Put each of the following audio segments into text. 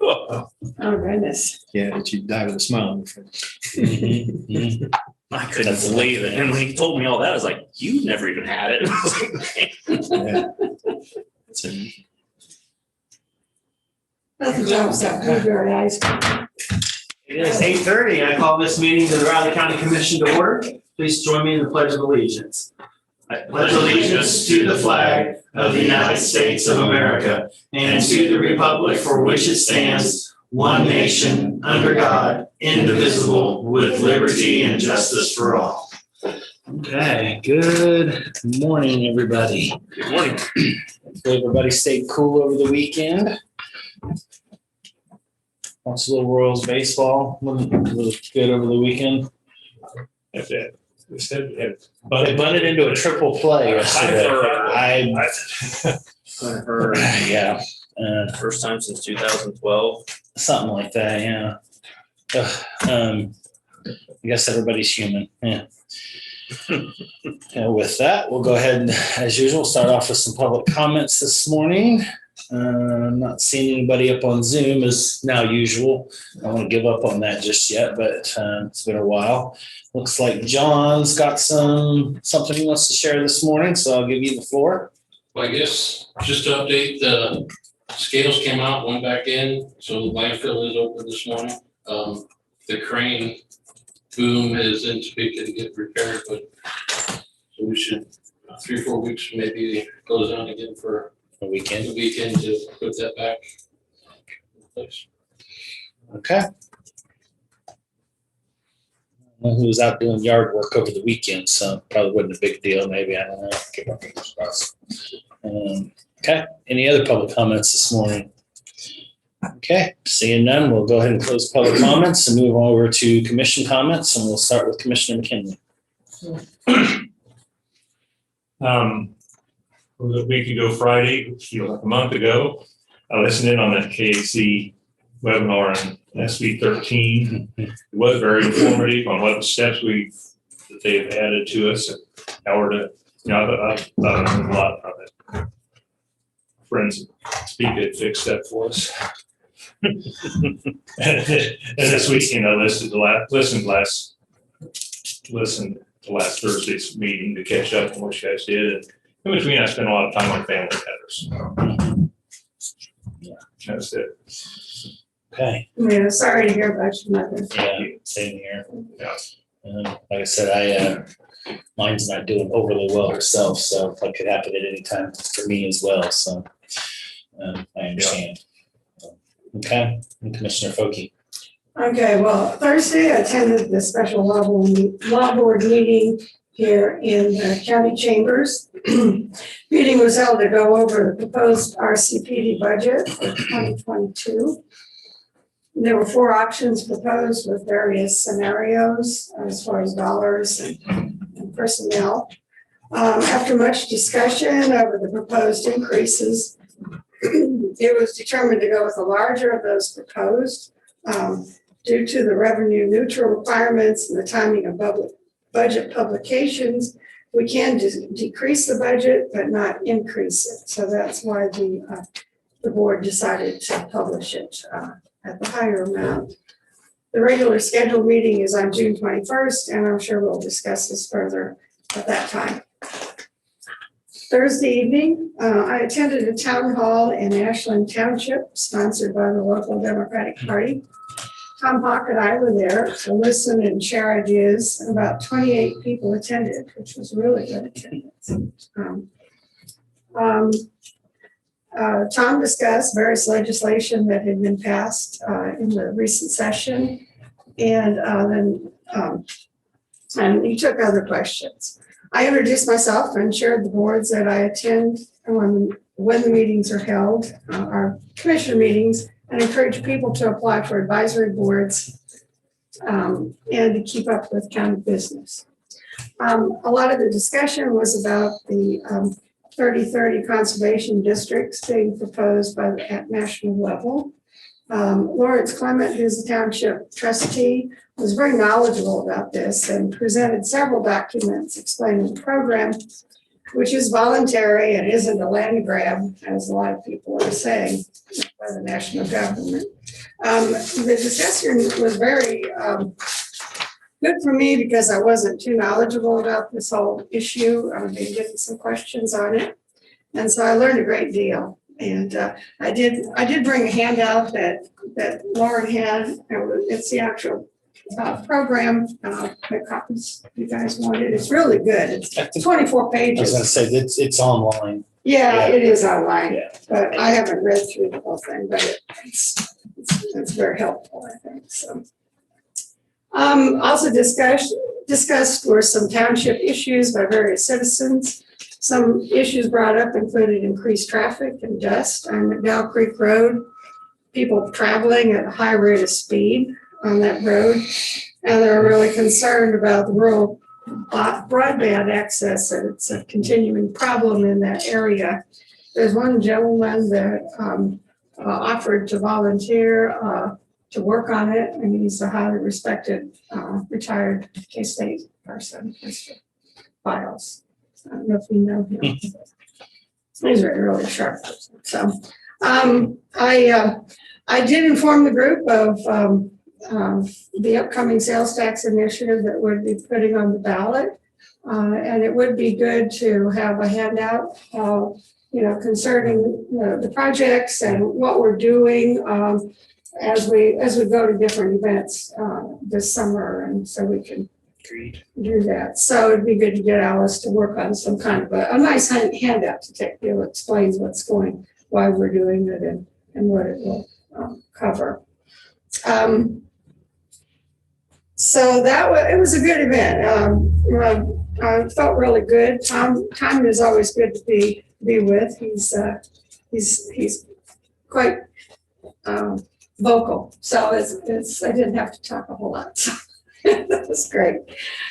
COVID. Oh goodness. Yeah, but you die with a smile on your face. I couldn't believe it. And when he told me all that, I was like, "You never even had it." I was like, Yeah. It's a, Nothing jumps up blueberry ice cream. It is 8:30. I call this meeting of the Riley County Commission to order. Please join me in the Pledge of Allegiance. I pledge allegiance to the flag of the United States of America and to the republic for which it stands, one nation, under God, indivisible, with liberty and justice for all. Okay, good morning, everybody. "Good morning." Hopefully everybody stayed cool over the weekend. Watched a little Royals baseball. Was good over the weekend. They bunted into a triple play yesterday. I've heard. Yeah. First time since 2012. Something like that, yeah. I guess everybody's human. Yeah. With that, we'll go ahead and, as usual, start off with some public comments this morning. I'm not seeing anybody up on Zoom as now usual. I don't want to give up on that just yet, but it's been a while. Looks like John's got something he wants to share this morning, so I'll give you the floor. Well, I guess just to update, the scales came out, went back in, so the landfill is open this morning. The crane boom is in Topeka to get repaired, but so we should 3 or 4 weeks maybe close down again for A weekend. the weekend to put that back in place. Okay. Well, who was out doing yard work over the weekend, so probably wasn't a big deal. Maybe, I don't know. Keep our fingers crossed. Okay. Any other public comments this morning? Okay. Seeing none, we'll go ahead and close public comments and move over to commission comments, and we'll start with Commissioner McKinley. It was a week ago Friday, like a month ago, I listened in on that KAC webinar on SB 13. It was very informative on what the steps that they've added to us and how we're to, I've learned a lot from it. Friends Speak had fixed that for us. And this weekend I listened to last Thursday's meeting to catch up on what you guys did. And in between, I spent a lot of time on family matters. Yeah, that's it. Okay. Yeah, sorry to hear about your mother. Yeah, same here. Yeah. Like I said, mine's not doing overly well herself, so that could happen at any time for me as well. So I understand. Okay, and Commissioner Foki. Okay, well, Thursday I attended the special law board meeting here in the county chambers. Meeting was held to go over the proposed RCPD budget for 2022. There were 4 options proposed with various scenarios as far as dollars and personnel. After much discussion over the proposed increases, it was determined to go with the larger of those proposed due to the revenue neutral requirements and the timing of budget publications. We can just decrease the budget but not increase it. So that's why the board decided to publish it at the higher amount. The regular scheduled meeting is on June 21st, and I'm sure we'll discuss this further at that time. Thursday evening, I attended a town hall in Ashland Township, sponsored by the local Democratic Party. Tom Hawk and I were there to listen and share ideas. About 28 people attended, which was really good attendance. Tom discussed various legislation that had been passed in the recent session, and then he took other questions. I introduced myself and shared the boards that I attend when the meetings are held, our commission meetings, and encourage people to apply for advisory boards and to keep up with county business. A lot of the discussion was about the 30/30 conservation districts being proposed at national level. Lawrence Clement, who's a township trustee, was very knowledgeable about this and presented several documents explaining the program. which is voluntary and isn't a land grab, as a lot of people are saying, by the national government. The discussion was very good for me because I wasn't too knowledgeable about this whole issue. I've been getting some questions on it. And so I learned a great deal. And I did bring a handout that Lauren had. It's the actual program, the copies you guys wanted. It's really good. It's 24 I was gonna pages. say, it's online. Yeah, Yeah. it is online, Yeah. but I haven't read through the whole thing, but it's very helpful, I think, so. Also discussed were some township issues by various citizens. Some issues brought up included increased traffic and dust on McDowell Creek Road, people traveling at a high rate of speed on that road. And they're really concerned about the rural broadband access, and it's a continuing problem in that area. There's one gentleman that offered to volunteer to work on it, and he's a highly respected retired K-State person, Mr. Files. I don't know if you know him. So he's a really sharp person. So I did inform the group of the upcoming sales tax initiative that we'd be putting on the ballot. And it would be good to have a handout, concerning the projects and what we're doing as we go to different events this summer, and so we can do that. So it'd be good to get Alice to work on some kind of a nice handout to take, explains what's going, why we're doing it, and what it will cover. So it was a good event. I felt really good. Tom is always good to be with. He's quite vocal, so I didn't have to talk a whole lot. So that was great.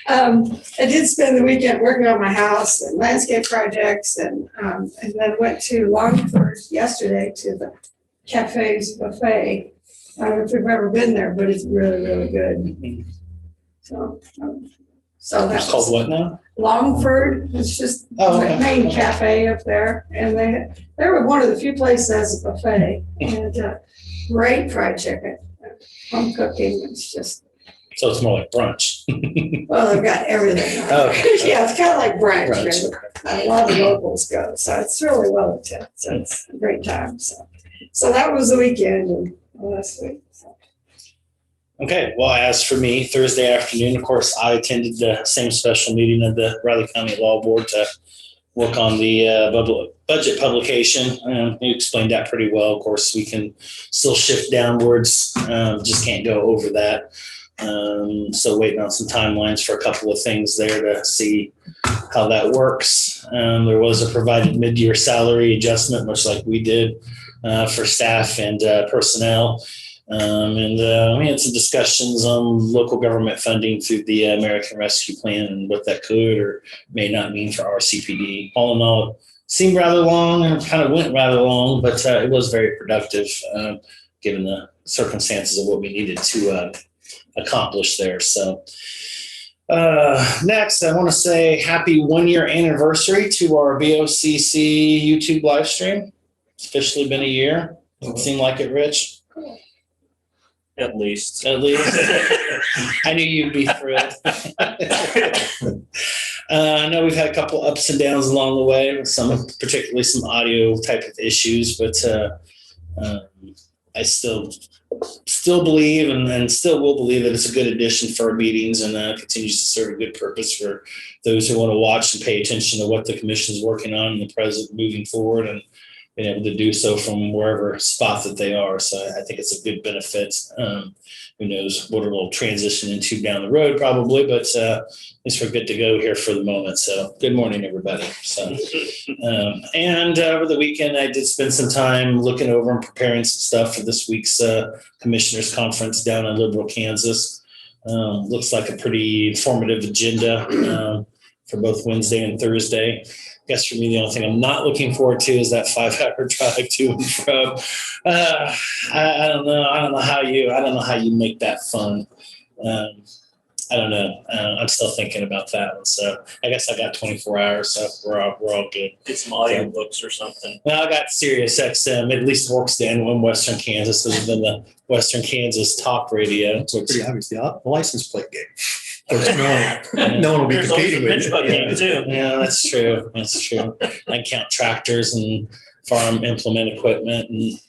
I did spend the weekend working on my house and landscape projects, and then went to Longford yesterday to the Cafe's Buffet. I don't know if you've ever been there, but it's really, really good. So that's It's called what now? Longford. It's just Oh, the okay. main cafe up there, and they were one of the few places that has a buffet, and great fried chicken, home cooking. It's just, So it's more like brunch. well, they've got everything. Okay. Yeah, it's kind of like brunch. Brunch. And a lot of locals go, so it's really well attended. So it's a great time. So that was the weekend and last week. So. Okay, well, as for me, Thursday afternoon, of course, I attended the same special meeting of the Riley County Law Board to work on the budget publication. You explained that pretty well. Of course, we can still shift downwards, just can't go over that. So waiting on some timelines for a couple of things there to see how that works. There was a provided mid-year salary adjustment, much like we did for staff and personnel. We had some discussions on local government funding through the American Rescue Plan and what that could or may not mean for RCPD. All in all, it seemed rather long and kind of went rather long, but it was very productive given the circumstances of what we needed to accomplish there. So next, I want to say happy 1-year anniversary to our BOCC YouTube live stream. It's officially been a year. Doesn't seem like it, Rich? At least. At least. I knew you'd be thrilled. I know we've had a couple ups and downs along the way, particularly some audio type of issues, but I still believe and still will believe that it's a good addition for our meetings and continues to serve a good purpose for those who want to watch and pay attention to what the commission is working on in the present moving forward and being able to do so from wherever spot that they are. So I think it's a good benefit. Who knows what it'll transition into down the road probably, but at least we're good to go here for the moment. So good morning, everybody. So, and over the weekend, I did spend some time looking over and preparing some stuff for this week's commissioners conference down in Liberal, Kansas. Looks like a pretty informative agenda for both Wednesday and Thursday. I guess for me, the only thing I'm not looking forward to is that 5-hour drive to and from. I don't know how you make that fun. I don't know. I'm still thinking about that one. So I guess I got 24 hours, so we're all good. Get some audio books or something. Well, I got Sirius XM. It at least works down in Western Kansas, other than the Western Kansas talk radio. So it's pretty obvious, the license plate game. Of course, no one will be There's always competing a with pinch bug you. game too. Yeah, that's true. That's true. I can count tractors and farm implement equipment and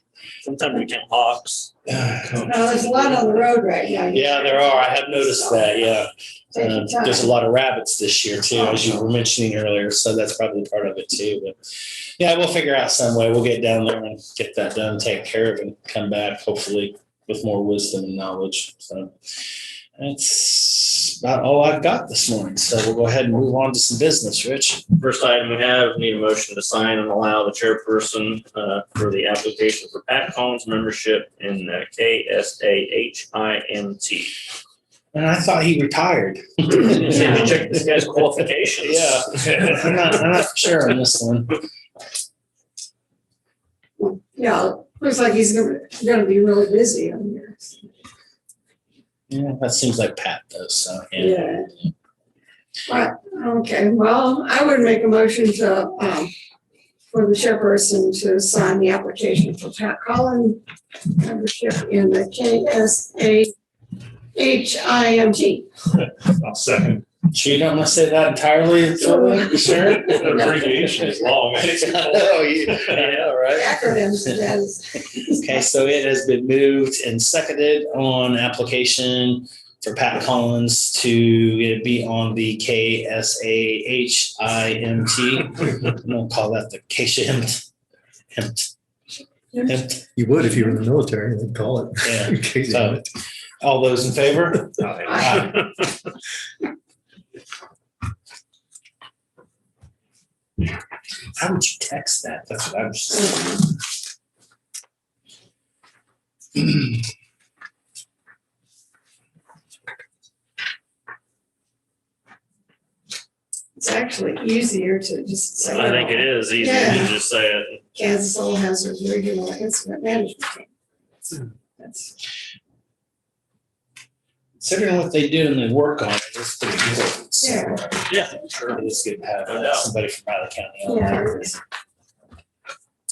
Sometimes we count hawks. Now, there's a lot on the road right now. yeah, there are. I have noticed that. Yeah. Take your time. There's a lot of rabbits this year too, as you were mentioning earlier. So that's probably part of it too. But yeah, we'll figure out some way. We'll get down there and get that done, take care of, and come back hopefully with more wisdom and knowledge. So that's about all I've got this morning. So we'll go ahead and move on to some business, Rich. First item we have, need a motion to sign and allow the chairperson for the application for Pat Collins membership in KSAHIMT. And I thought he retired. Check this guy's qualifications. Yeah. I'm not sure on this one. Yeah, looks like he's gonna be really busy on here. Yeah, that seems like Pat does. So Yeah. Right, okay, well, I would make a motion to, for the chairperson to sign the application for Pat Collins membership in the KSAHIMT. I'll second. Sure, you don't want to say that entirely? Sure. The abbreviation is long. Oh, yeah, right. Acronyms, yes. Okay, so it has been moved and seconded on application for Pat Collins to be on the KSAHIMT. I'm gonna call that the KSHIMT. HIMT. You would if you were in the military, they'd call it. Yeah. In case So- of it. All those in favor? Aye. How would you text that? That's what I'm just. It's actually easier to just say. I think it is easier to just say it. Kansas Soil Hazards Regional Incident Management Team. That's, Considering what they do and they work on it, it's pretty important. So, Yeah. Sure. It is good to have No doubt. somebody from Riley County on yeah, there. it is.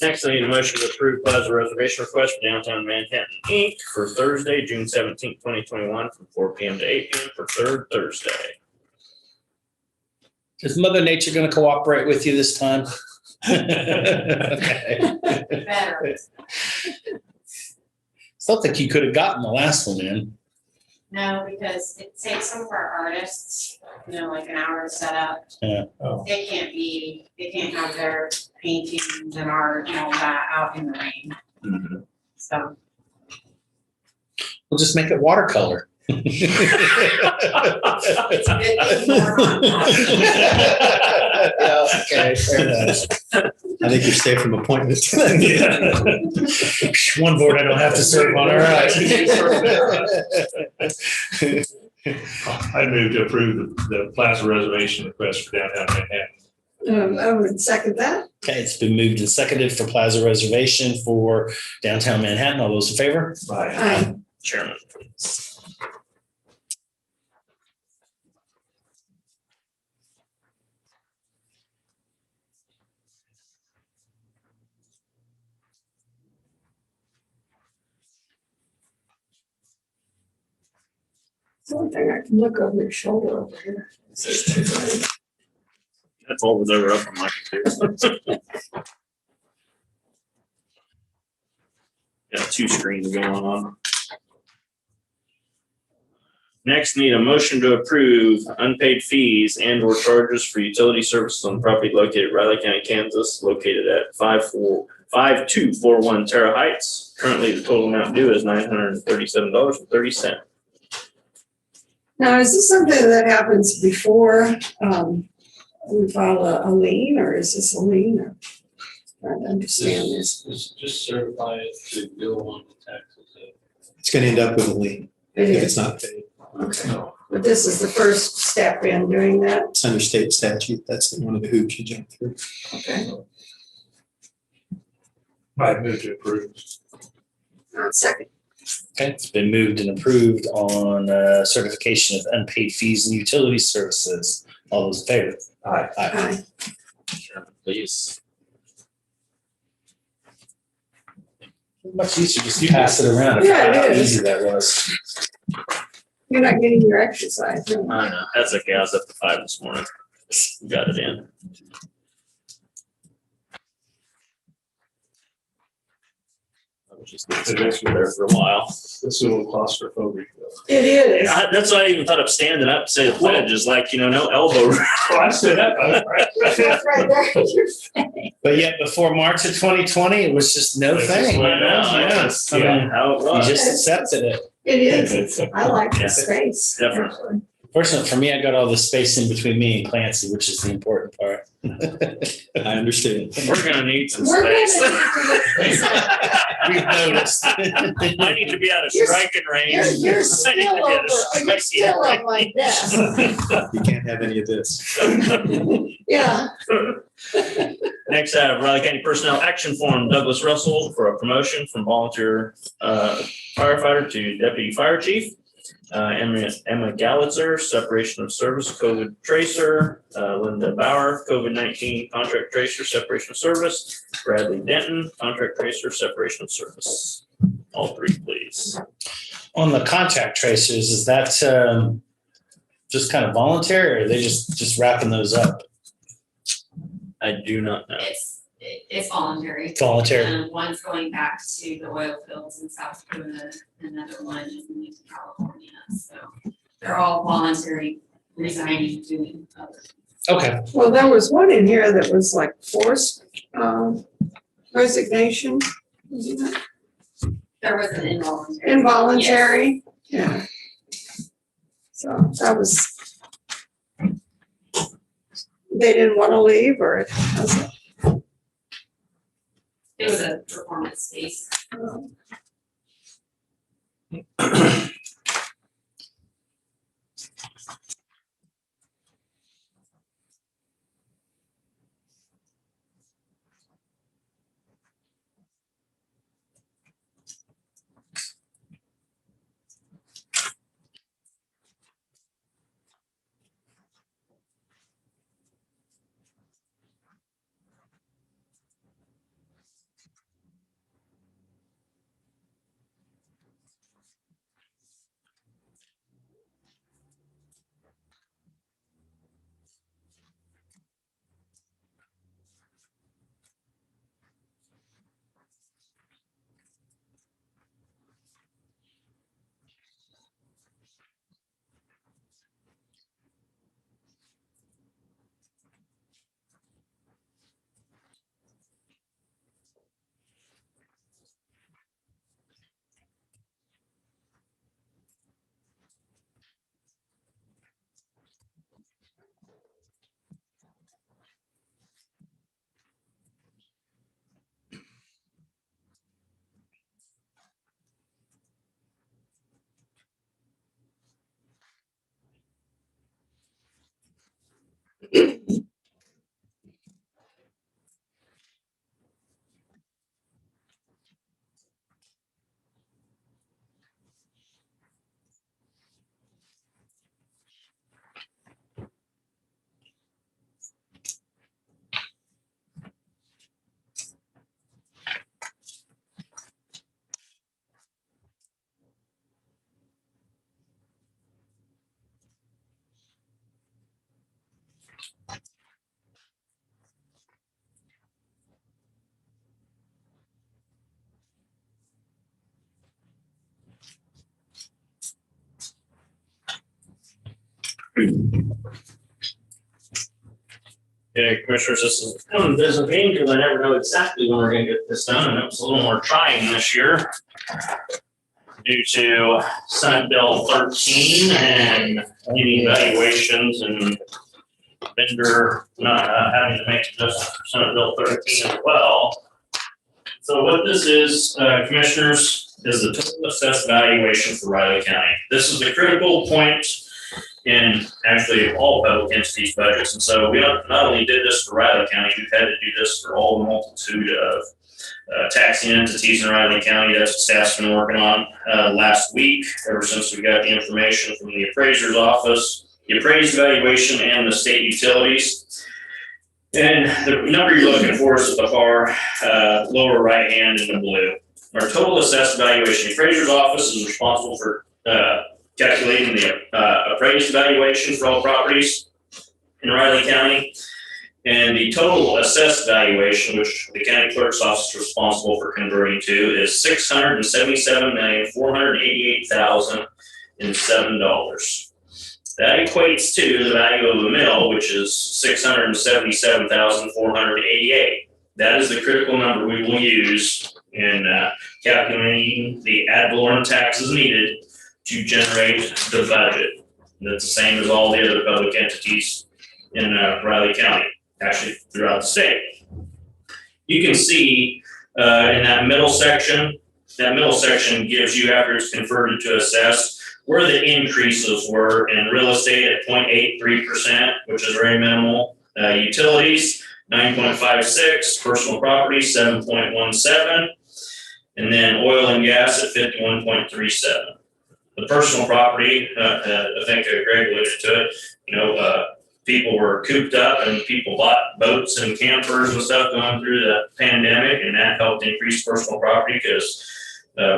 Next, I need a motion to approve plaza reservation request for downtown Manhattan Inc. for Thursday, June 17th, 2021, from 4 p.m. to 8 p.m. for third Thursday. Is Mother Nature going to cooperate with you this time? Okay. Better. Still think you could have gotten the last one in. No, because it takes some of our artists, like an hour to set up. Yeah. Oh. They can't have their paintings and art and all that out in the rain. Mhm. So We'll just make it watercolor. it's a good thing more on that. Yeah, okay, fair enough. I think you're safe from appointment. One board I don't have to serve on, all right. I move to approve the plaza reservation request for downtown Manhattan. I would second that. Okay, it's been moved and seconded for plaza reservation for downtown Manhattan. All those in favor? Aye. Chairman, please. It's one thing I can look over your shoulder over here. That's all was ever up on my computer. Got two screens going on. Next, need a motion to approve unpaid fees and or charges for utility services on property located in Riley County, Kansas, located at 5241 Terra Heights. Currently, the total amount due is $937.30. Now, is this something that happens before we file a lien, or is this a lien? Or trying to understand this. It's just certify it to go on the taxes. It's gonna end up with a lien It if is, it's not paid. okay. But this is the first step in doing that, It's under state statute. That's one of the hoops you jump through. okay? I move to approve. Second. Okay, it's been moved and approved on certification of unpaid fees and utility services. All those in favor? Aye. Aye. Chairman, please. Much easier, just pass it around. Yeah, it How is. easy that was. You're not getting your exercise. huh? I know, that's okay, I was up to 5 this morning, got it in. I was just there for a while. It's a little claustrophobic. It is. That's why I even thought of standing up, to say the pledge is like, no elbow. Oh, I stood up. That's right there in your face. But yet before March of 2020, it was just no It's just thing. like, Yes. I mean, How it you was. just accepted it. It is. I like Yeah. the space. Definitely. actually. Fortunately for me, I got all the space in between me and Clancy, which is the important part. I understand. We're gonna need some We're gonna space. We've noticed. I need to be out of You're- striking range. You're I need to still be out over, of you're striking still on my range. desk. You can't have any of this. Yeah. Next, I have Riley County Personnel Action Form, Douglas Russell for a promotion from volunteer firefighter to deputy fire chief. Emma Gallitzer, separation of service, COVID tracer. Linda Bauer, COVID-19 contract tracer, separation of service. Bradley Denton, contract tracer, separation of service. All three, please. On the contact tracers, is that just kind of voluntary or are they just wrapping those up? I do not know. It's voluntary. Voluntary. One's going back to the oil fields in South Dakota, another one is moving to California, so they're all voluntary resigning to other. Okay. Well, there was one in here that was like forced resignation. Wasn't it? There was an involuntary. Involuntary. Yeah. So that was. They didn't want to leave or was it? It was a performance based. Yeah, commissioners, this is kind of visiting because I never know exactly when we're gonna get this done, and it was a little more trying this year due to Senate Bill 13 and any evaluations and vendor not having to make adjustments for Senate Bill 13 as well. So what this is, commissioners, is the total assessed valuation for Riley County. This is the critical point in actually all public entities budgets. And so we not only did this for Riley County, we've had to do this for all the multitude of taxing entities in Riley County. That's what staff's been working on last week, ever since we got the information from the appraiser's office, the appraised valuation and the state utilities. And the number you're looking for is at the far lower right hand in the blue. Our total assessed valuation. The appraiser's office is responsible for calculating the appraised valuation for all properties in Riley County. And the total assessed valuation, which the county clerk's office is responsible for converting to, is $677,488,007. That equates to the value of a mill, which is $677,488. That is the critical number we will use in calculating the ad valorem taxes needed to generate the budget. That's the same as all the other public entities in Riley County, actually throughout the state. You can see in that middle section gives you, after it's converted to assessed, where the increases were in real estate at 0.83%, which is very minimal. Utilities, 9.56, personal property, 7.17, and then oil and gas at 51.37. The personal property, I think Greg alluded to it, people were cooped up and people bought boats and campers and stuff going through the pandemic, and that helped increase personal property because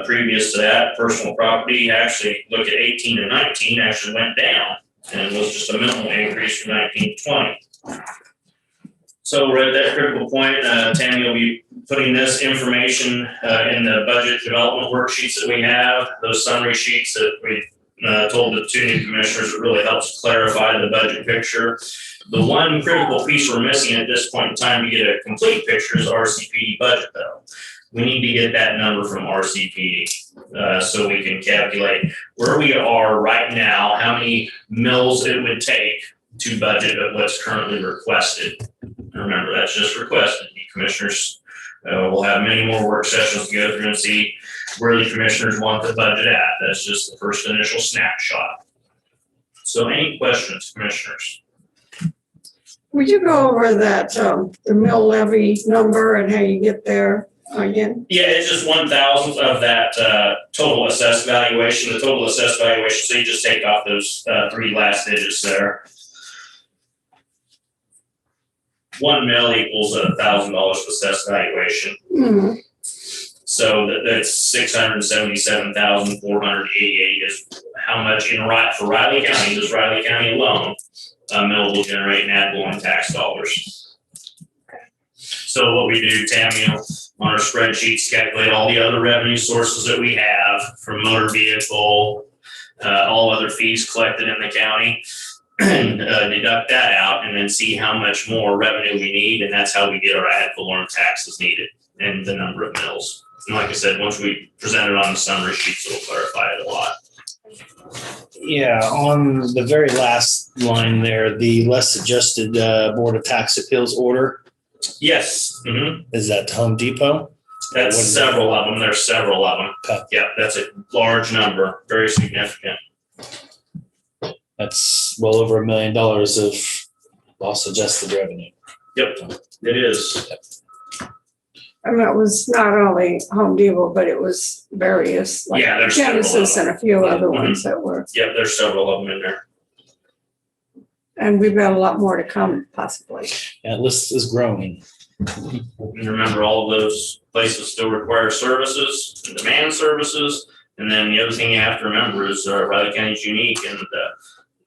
previous to that, personal property actually, look at 18 and 19, actually went down and was just a minimal increase from 19 to 20. So we're at that critical point. Tammy will be putting this information in the budget development worksheets that we have, those summary sheets that we told the two new commissioners. It really helps clarify the budget picture. The one critical piece we're missing at this point in time to get a complete picture is RCPD budget, though. We need to get that number from RCPD so we can calculate where we are right now, how many mills it would take to budget at what's currently requested. Remember, that's just requested. The commissioners will have many more work sessions to go through and see where the commissioners want the budget at. That's just the first initial snapshot. So any questions, commissioners? Would you go over that, the mill levy number and how you get there again? Yeah, it's just 1/1000th of that total assessed valuation. The total assessed valuation, so you just take off those three last digits there. 1 mil equals $1,000 assessed valuation. Mm-hmm. So that's 677,488 is how much for Riley County, just Riley County alone, a mill will generate in ad valorem tax dollars. So what we do, Tammy, on our spreadsheets, calculate all the other revenue sources that we have from motor vehicle, all other fees collected in the county, and deduct that out and then see how much more revenue we need. And that's how we get our ad valorem taxes needed and the number of mills. And like I said, once we present it on the summary sheets, it'll clarify it a lot. Yeah, on the very last line there, the less adjusted Board of Tax Appeals order, Yes. Mm-hmm. is that Home Depot? That's several of them. There's several of them. Okay. Yeah, that's a large number, very significant. That's well over $1 million of loss adjusted revenue. Yep, it is. And that was not only Home Depot, but it was various, like Yeah, there's several of Genesis them. and a few other Mhm. ones that were, Yep, there's several of them in there. and we've got a lot more to come possibly. That list is growing. And remember, all of those places still require services and demand services. And then the other thing you have to remember is Riley County's unique and the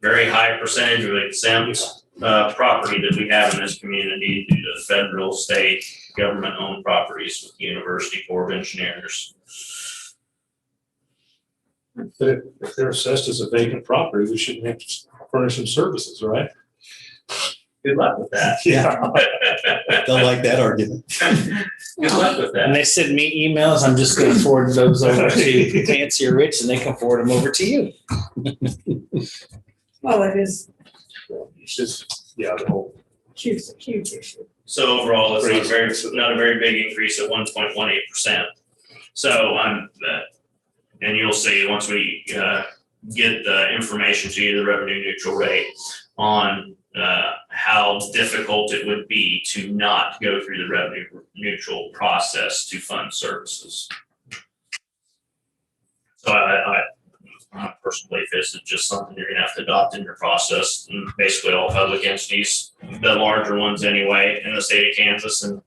very high percentage of exempt property that we have in this community due to federal, state, government-owned properties with the University Corps of Engineers. But if they're assessed as a vacant property, we shouldn't have to furnish them services, right? Good luck with that. Yeah, don't like that argument. Good luck with And that. they send me emails. I'm just going to forward those over to Fancy or Rich, and they can forward them over to you. Well, it is It's just, the whole. huge, huge issue. So overall, it's not a very big increase at 1.18%. So and you'll see once we get the information to you, the revenue neutral rate on how how difficult it would be to not go through the revenue neutral process to fund services. So my personal belief is it's just something you're gonna have to adopt in your process, and basically all public entities, the larger ones anyway, in the state of Kansas, and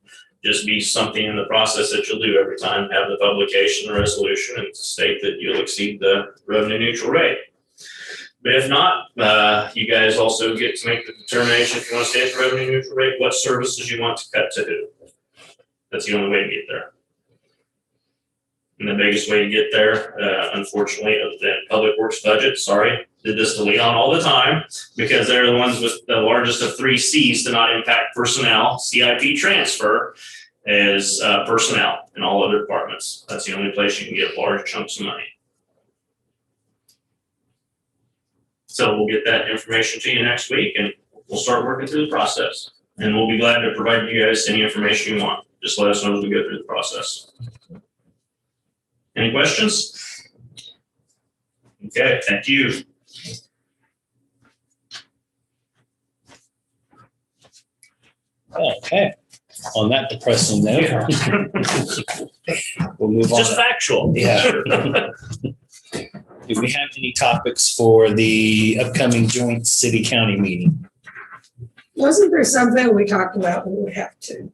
just be something in the process that you'll do every time, have the publication or resolution and state that you'll exceed the revenue neutral rate. But if not, you guys also get to make the determination if you want to stay at the revenue neutral rate, what services you want to cut to who. That's the only way to get there. And the biggest way to get there, unfortunately, other than public works budget, sorry, did this to Leon all the time, because they're the ones with the largest of 3 C's to not impact personnel. CIP transfer is personnel in all other departments. That's the only place you can get large chunks of money. So we'll get that information to you next week, and we'll start working through the process. And we'll be glad to provide you guys any information you want. Just let us know as we go through the process. Any questions? Okay, thank you. Okay, on that depressing note, we'll move on. Just factual. Yeah. Do we have any topics for the upcoming joint city-county meeting? Wasn't there something we talked about we would have to,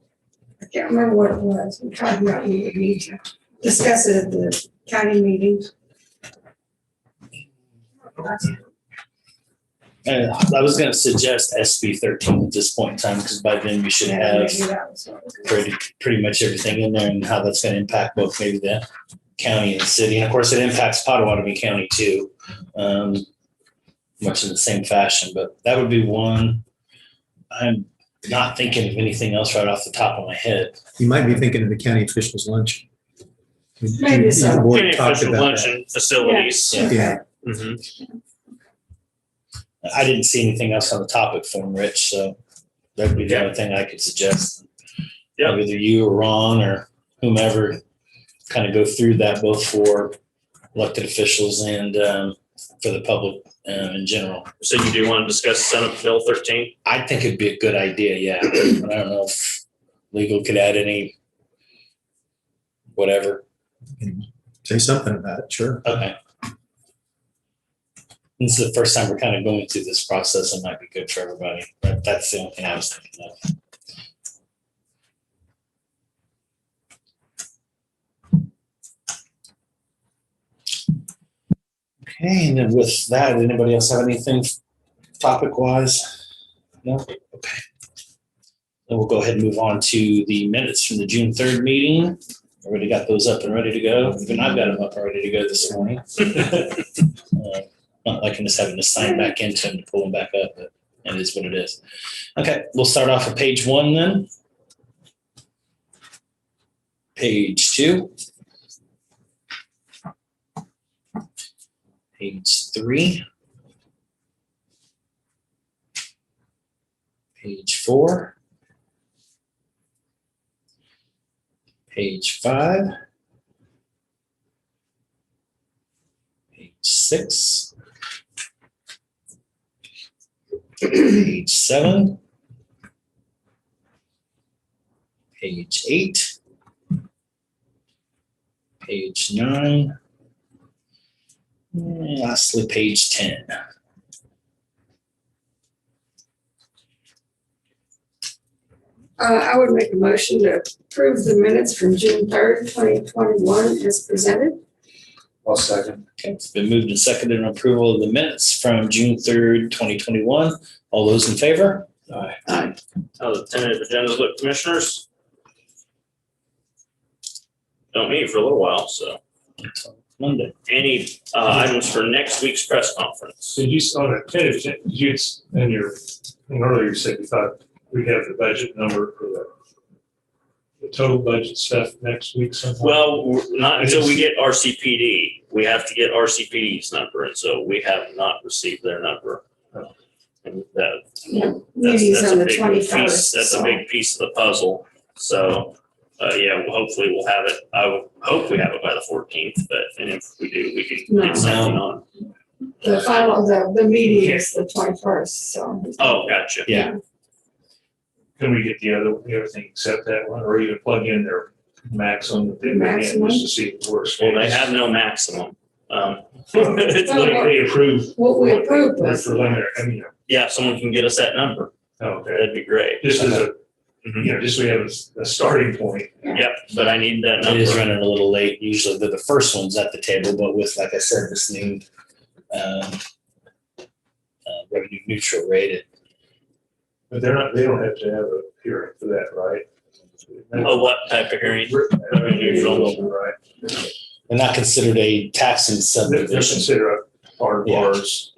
I can't remember what it was, we talked about we would need to discuss it at the county meeting. I was gonna suggest SB 13 at this point in time, because by then we should have Maybe that was what it was. pretty much everything in there and how that's gonna impact both maybe the county and the city. And of course, it impacts Potawatomi County too, much in the same fashion, but that would be one. I'm not thinking of anything else right off the top of my head. You might be thinking of the county officials lunch. Maybe so. The board Any talked official about lunch that. and facilities. Yeah. Mhm. I didn't see anything else on the topic form, Rich, so that'd be the only thing I could suggest. Yep. Either you or Ron or whomever kind of go through that both for elected officials and for the public in general. So you do want to discuss Senate Bill 13? I think it'd be a good idea, yeah. But I don't know if legal could add any, whatever. Say something about it, sure. Okay. This is the first time we're kind of going through this process. It might be good for everybody, but that's the only thing I was thinking of. Okay, and then with that, anybody else have anything topic wise? No? Okay. Then we'll go ahead and move on to the minutes from the June 3rd meeting. Already got those up and ready to go. Even I've got them up and ready to go this morning. Not liking us having to sign back into them to pull them back up, but it is what it is. Okay, we'll start off at page 1 then. Page 2. Page 3. Page 4. Page 5. Page 6. Page 7. Page 8. Page 9. And lastly, page 10. I would make a motion to approve the minutes from June 3rd, 2021 as presented. I'll second. Okay, it's been moved and seconded in approval of the minutes from June 3rd, 2021. All those in favor? Aye. Aye. How the tentative agendas look, commissioners? Don't meet for a little while, so. Monday. Any items for next week's press conference? Did you saw that, earlier you said you thought we'd have the budget number for the total budget stuff next week sometime? Well, not until we get RCPD. We have to get RCPD's number, and so we have not received their number. And Yeah, meeting's that's on a the big 21st. piece, that's a big piece of the puzzle. So, yeah, hopefully we'll have it. I would hope we have it by the 14th, but and if we do, we can No. get something on. The final, the meeting is the 21st, so. Oh, gotcha. Yeah. can we get the other thing except that one, or even plug in their maximum that they put in, Maximum? just to see if it works? Well, they have no maximum. It's What like, they approve. What we approved For was, preliminary, I mean, yeah, if someone can get us that number, okay, that'd be great. just as a, Mhm. just so we have a starting point. Yep, but I need that It is number. running a little late. Usually the first one's at the table, but with, like I said, this new revenue neutral rate, But they don't have to have a hearing for that, right? Oh, what type of hearing? Right. they're not considered a taxing They're subdivision. considered a part of Yeah. ours.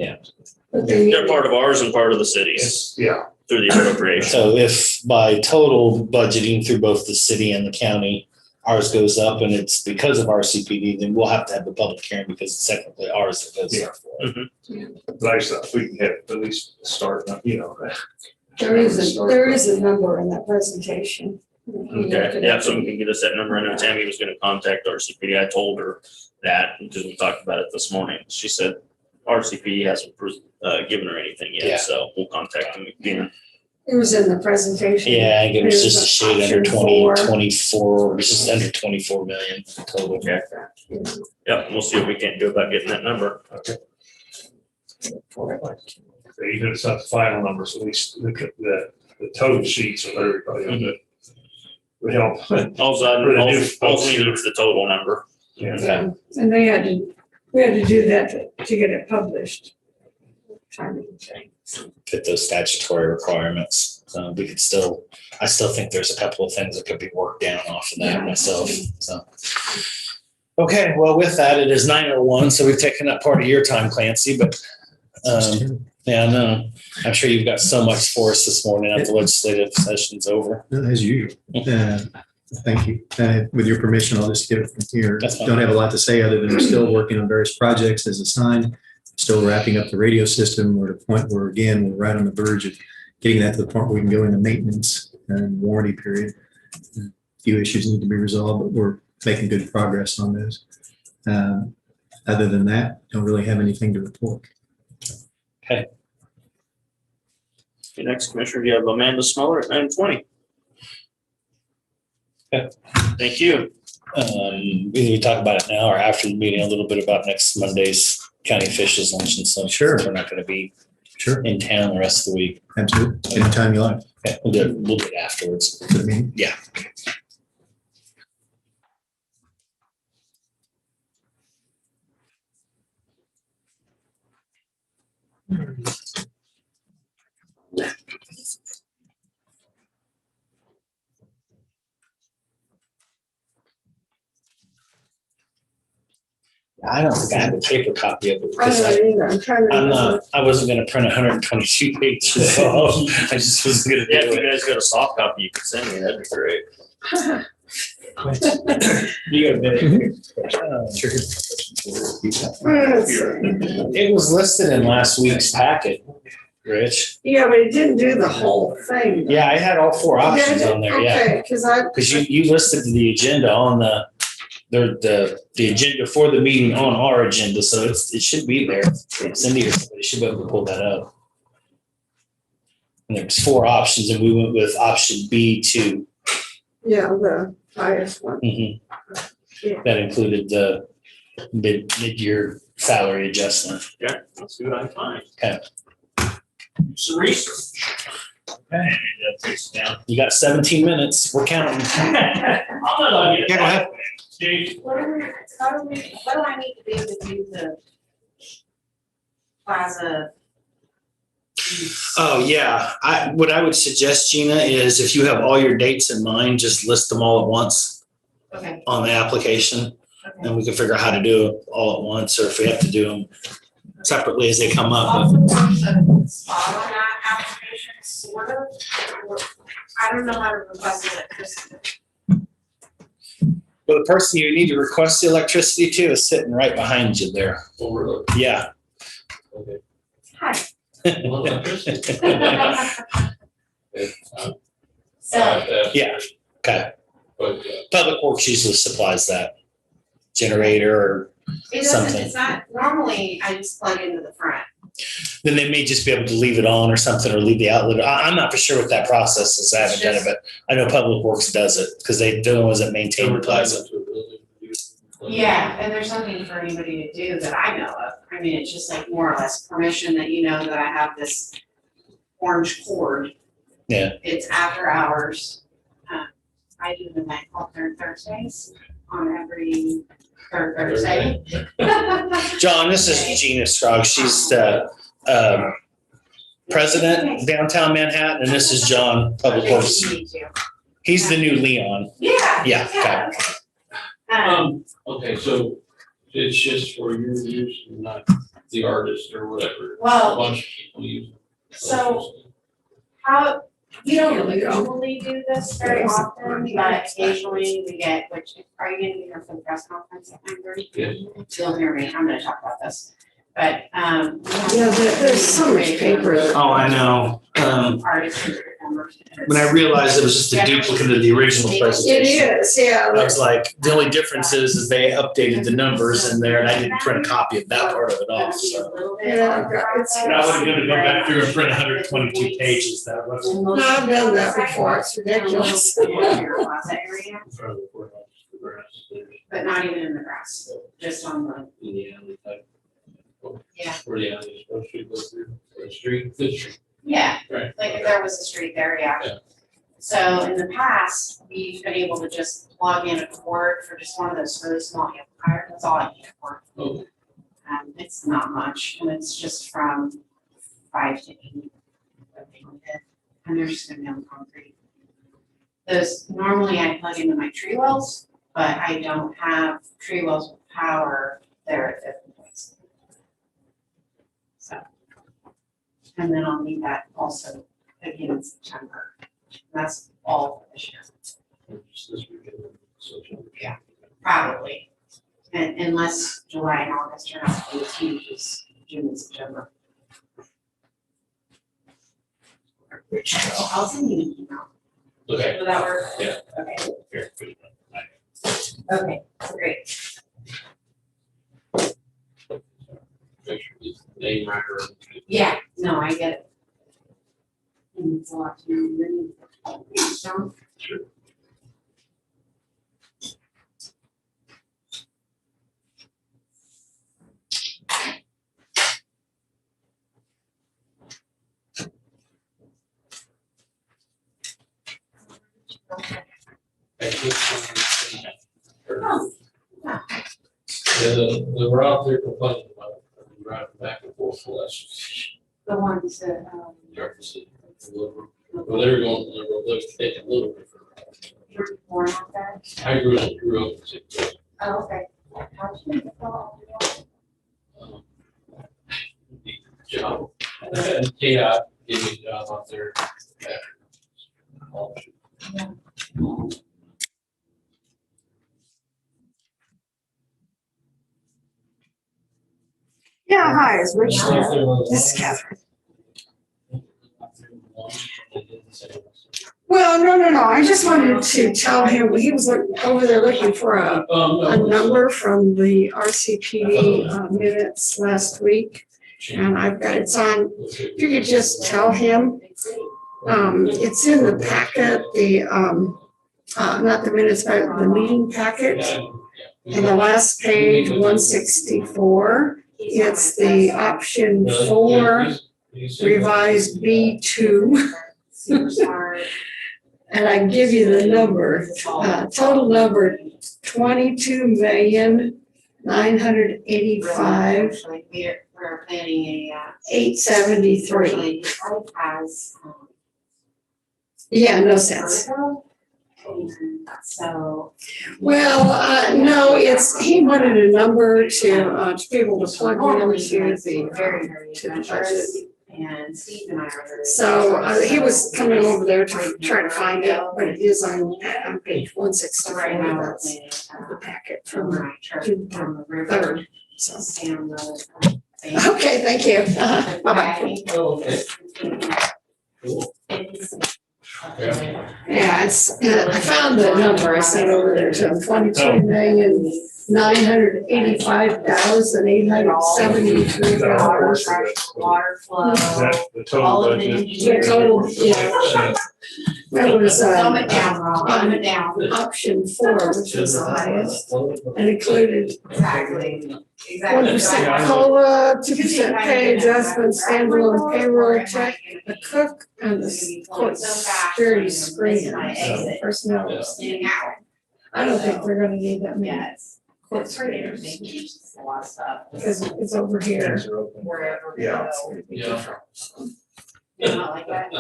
but they They're part of ours and part of the city's It's, yeah, through the appropriation. So if by total budgeting through both the city and the county, ours goes up and it's because of our CPD, then we'll have to have the public hearing because it's technically ours that goes up for it. but I just thought we can get at least start, there is a number in that presentation. Okay, yeah, if someone can get us that number. I know Tammy was gonna contact RCPD. I told her that because we talked about it this morning. She said RCPD hasn't given her anything Yeah. yet, so we'll contact them again. It was in the presentation. Yeah, I think it was just a shade under Option four. 24, it was just under 24 million total. Okay. Yep, we'll see what we can do about getting that number. Even if it's not the final numbers, at least the total sheets of everybody on it would help. All we need is the total number. Yeah. Okay. And we had to do that to get it published. Timing thing. Fit those statutory requirements. So I still think there's a couple of things that could be worked down off of that myself, so. Okay, well, with that, it is 9:01, so we've taken up part of your time, Clancy, but, yeah, no, I'm sure you've got so much for us this morning after the legislative session's over. As usual. Thank you. With your permission, I'll just get it from here. That's fine. Don't have a lot to say other than we're still working on various projects as assigned. Still wrapping up the radio system. We're at a point where, again, we're right on the verge of getting that to the point where we can go into maintenance and warranty period. A few issues need to be resolved, but we're making good progress on those. Other than that, don't really have anything to report. Okay, next, Commissioner, you have Amanda Smuller at 9:20. Okay. Thank you. Either we talk about it now or after the meeting, a little bit about next Monday's county officials luncheon. So Sure. we're not going to be Sure. in town the rest of the week. Absolutely. Anytime you like. Okay, we'll do it a little bit afterwards. For the meeting. Yeah. I don't think I have a paper copy of it I because don't know either. I'm trying to. I wasn't going to print 122 pages off. I just wasn't going to Yeah, do if you it. guys got a soft copy, you could send me. That'd be great. You got a minute? It was listed in last week's packet, Rich. Yeah, but it didn't do the whole thing. Yeah, I had all four options on there, yeah. Okay, because I, Because you listed the agenda on the agenda for the meeting on our agenda, so it should be there. Cindy or somebody should be able to pull that up. And there's four options, and we went with option B2. yeah, the highest one. Mhm. Yeah. That included the mid-year salary adjustment. Yeah, let's see what I can find. Okay. Do some research. Okay. And that takes it down. You got 17 minutes. We're counting. I'm not on you. Yeah, go ahead. Steve, What do I need to do to do the plaza? Oh, yeah. What I would suggest, Gina, is if you have all your dates in mind, just list them all at once Okay, on the application. okay. And we can figure out how to do it all at once, or if we have to do them separately as they come up. Also, a spot on that application, sort of, or- I don't know how to request electricity. But the person you need to request the electricity to is sitting right behind you there. Oh, really? Yeah. Okay. Hi. Well, electricity. So, Yeah. Okay. But, Public Works usually supplies that generator or it doesn't, something. it's not, normally I just plug into the front, then they may just be able to leave it on or something, or leave the outlet. I'm not for sure what that process is. I haven't done it, but I know Public Works does it because they're the ones that maintain the plaza. Yeah, and there's nothing for anybody to do that I know of. I mean, it's just like more or less permission that you know that I have this orange cord. Yeah. It's after hours. I do the night call third Thursdays on every third Thursday. John, this is Gina Scroggs. She's the president downtown Manhattan, and this is John, Public Works. He's the new Leon. Yeah. Yeah, Yeah. Okay. Okay, so it's just for your use and not the artist or whatever. A Well, bunch of people use it. so how, we don't usually do this very often, but occasionally we get, which, are you gonna be here for the press conference at 9:30? Yes. You'll hear me, I'm gonna talk about this, but, Yeah, there's so much paper. Oh, I know. Artists and members. When I realized it was just a duplicate of the original It presentation, is, yeah. I was like, the only difference is they updated the numbers in there, and I didn't print a copy of that part of it off, so. Yeah, it's. And I wasn't gonna go back through and print 122 pages, that was. No, I've done that before, it's ridiculous. Plaza area, but not even in the grass, just on the, In the alley type. Yeah. Where the alley is supposed to go through, or the street, Fifth Street. yeah, Right. like if there was a street there, yeah. Yeah. So in the past, we've been able to just plug in a cord for just one of those really small amplifiers, that's all I need it for. Okay. It's not much, and it's just from 5 to 8. And they're just gonna be on concrete. Those, normally I plug into my tree wells, but I don't have tree wells with power there at Fifth Place. So. And then I'll need that also again in September. That's all for this year, Just this weekend, so. probably. And unless July and August turn out to be as huge as June and September. I'll send you an email. Okay. Will that work? Yeah. Okay, Here, okay, great. make sure the name right or. Yeah, no, I get it. And it's a lot to know. So, Sure. oh, yeah. They were out there complaining about it, driving back and forth for less. The ones that, Dark to see. Well, they're going to take a little bit further. were born out there. I grew up in St. Oh, okay. How'd you get all Job. KDOT gave me a job out there. Yeah, hi, it's Rich here. This is Catherine. Well, no, I just wanted to tell him, he was over there looking for a number from the RCPD minutes last week. And I've got, it's on, if you could just tell him, it's in the packet, not the minutes, but the meeting packet. And the last page, 164, it's the option 4, revised B2. And I give you the number, total number, 22,985,873. We're planning a, 873. has, Yeah, no sense. so. Well, no, he wanted a number to be able to plug into the, Very, very to the adventurous, budget. and Steve and I are very. So he was coming over there to try to find it, but it is on page So right now 164, we're that's planning, the packet from from my church, June from the river. 3rd. So, Sam, the. okay, thank you. Bye-bye. Oh, okay. Cool. Yeah, it's, I found the number, I sent over there to him, 22,000,000. $985,873. Water flow, Is that the total all of the budget? engineering. Total, yeah. That was, Dumb it down, Rob, dumb it down. option 4, which was the highest, and included Exactly, 1% COLA, 2% pay adjustment, standalone payroll check, the cook, and the court security screen, personnel. I don't think we're gonna need that many Yes. court It's pretty screeners, interesting, just a lot of stuff, because it's over here. Things are open. wherever we Yeah. It's go. gonna be Yeah. different. Not like that.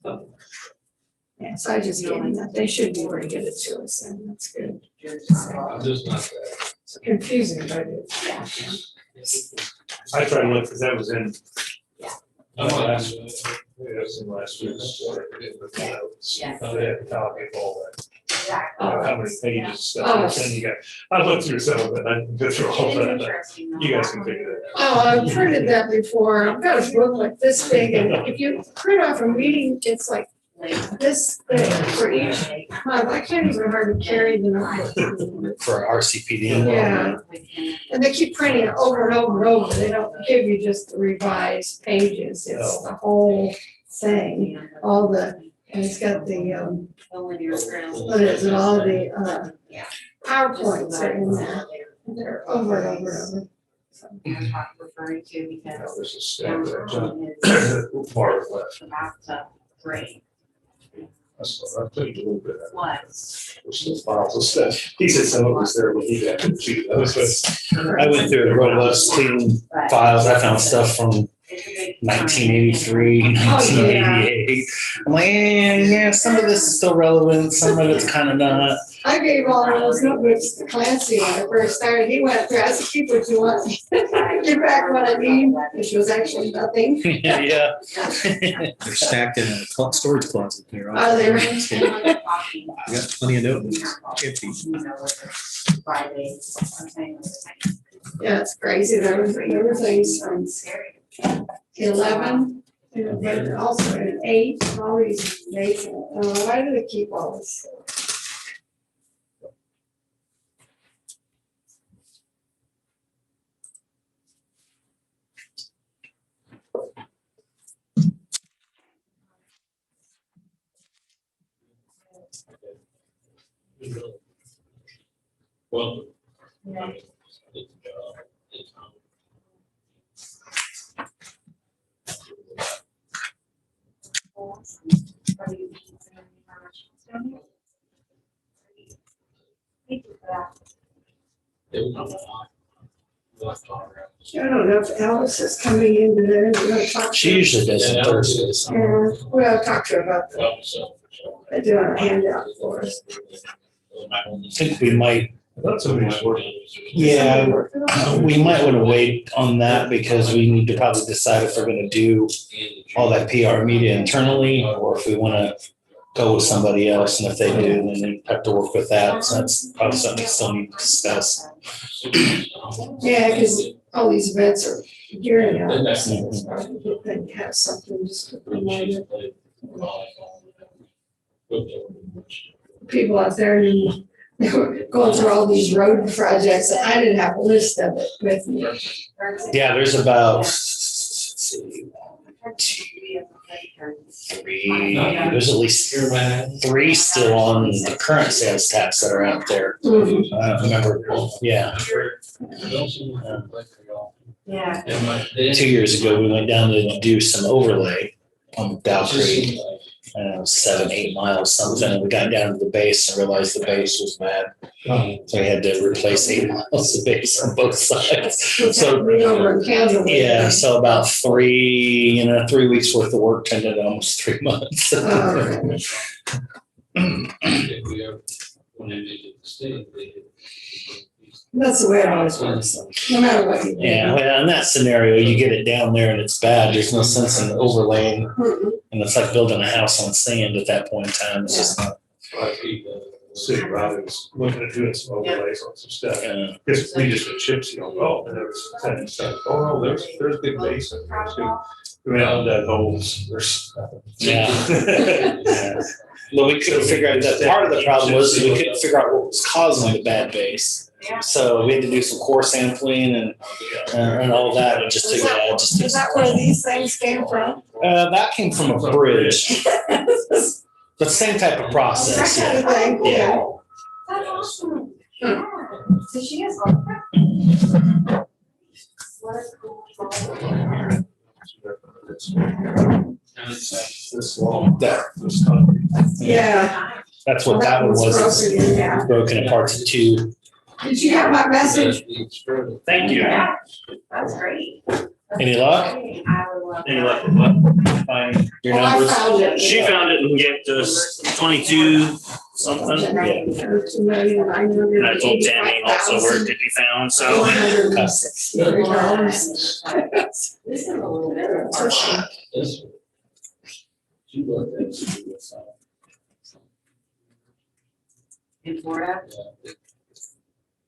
But, yeah, so I just gave them that, they should be able to get it to us, and that's good. I'm just not that. It's confusing, but it's, Yeah. I tried to look, because that was in. I'm not- Last week's. Yeah. They had to copy of all that. Exactly. How many pages Oh. stuff, and you got, I looked through some of it, I can go through all that, but you guys can figure that out. oh, I've printed that before, I've got a book like this big, and if you print off a meeting, it's like this big for each month, I can't even hardly carry the notebook. For RCPD. Yeah. And they keep printing it over and over and over, they don't give you just the revised pages, it's the whole thing, all the, and it's got the, The linear trails. what is it, all the, PowerPoints are in there, they're over and over and over. That's what I'm referring to Now, because this is standard, downtown is part of that, about to break. that's what I told you a little bit. What? There's still files and stuff, he said some of it was there when he got to see those, but. I went through a robust clean files. I found stuff from 1983, 1988. I'm like, yeah, some of this is still relevant, some of it's kind of not. I gave all those notebooks to Clancy when I first started, he went through, I said, keep what you want, give back what I need, which was actually nothing. Yeah. They're stacked in a storage closet there. Are they? We got plenty of notebooks, empty. Friday. Yeah, it's crazy, there was things from 11, but also an 8, all these dates, why do they keep all this? Well. I don't know if Alice is coming in today, we're gonna talk to She her. usually does it Thursdays. Yeah, we're gonna talk to her about they're doing a handout for us. I think we might, I thought somebody was working. yeah, we might want to wait on that because we need to probably decide if we're going to do all that PR media internally or if we want to go with somebody else. And if they do, then we have to work with that. So that's probably something we still need to discuss. Yeah, because all these events are gearing up, so it's probably a good thing to have something just to remind it. People out there, and they were going through all these road projects, and I didn't have a list of it with me. Yeah, there's about, let's see, 1, 2, 3, there's at least 3 still on the current sales tax that are out there. Mhm. I don't remember, yeah. Yeah. 2 years ago, we went down to do some overlay on Dow Creek. 7, 8 miles something, and we got down to the base and realized the base was bad. So we had to replace 8 miles of base on both sides. What's So, happening over in Kansas? yeah, so about 3 weeks worth of work turned into almost 3 months. That's the way it always works, no matter what you do. Yeah, well, in that scenario, you get it down there and it's bad. There's no sense in overlaying. Mhm. And it's like building a house on sand at that point in time. It's just not, City Robbins looking at doing some overlays on some stuff. uh, Because we just did chip seal, oh, and there was kind of stuff, oh, no, there's big basin there too. We went out and dug holes, there's. yeah. Yeah. But we couldn't figure out that part of the problem was we couldn't figure out what was causing the bad base. Yeah. So we had to do some core sampling and all that. It just took, Is that where these things came from? that came from a bridge. But same type of process. That kind Yeah. of thing, yeah. That's awesome. Yeah. So she has all that. What a cool. This long. That- Yeah. That's what that one was. Broken, yeah. Broken apart to two. Did you get my message? Thank you. Yeah, that's great. Any luck? I would love Any that. luck with what? Fine. Your Well, I numbers? found it. She found it and gave it to us 22 something. And I told Tammy also where it could be found, so. This is a little bit. In Florida.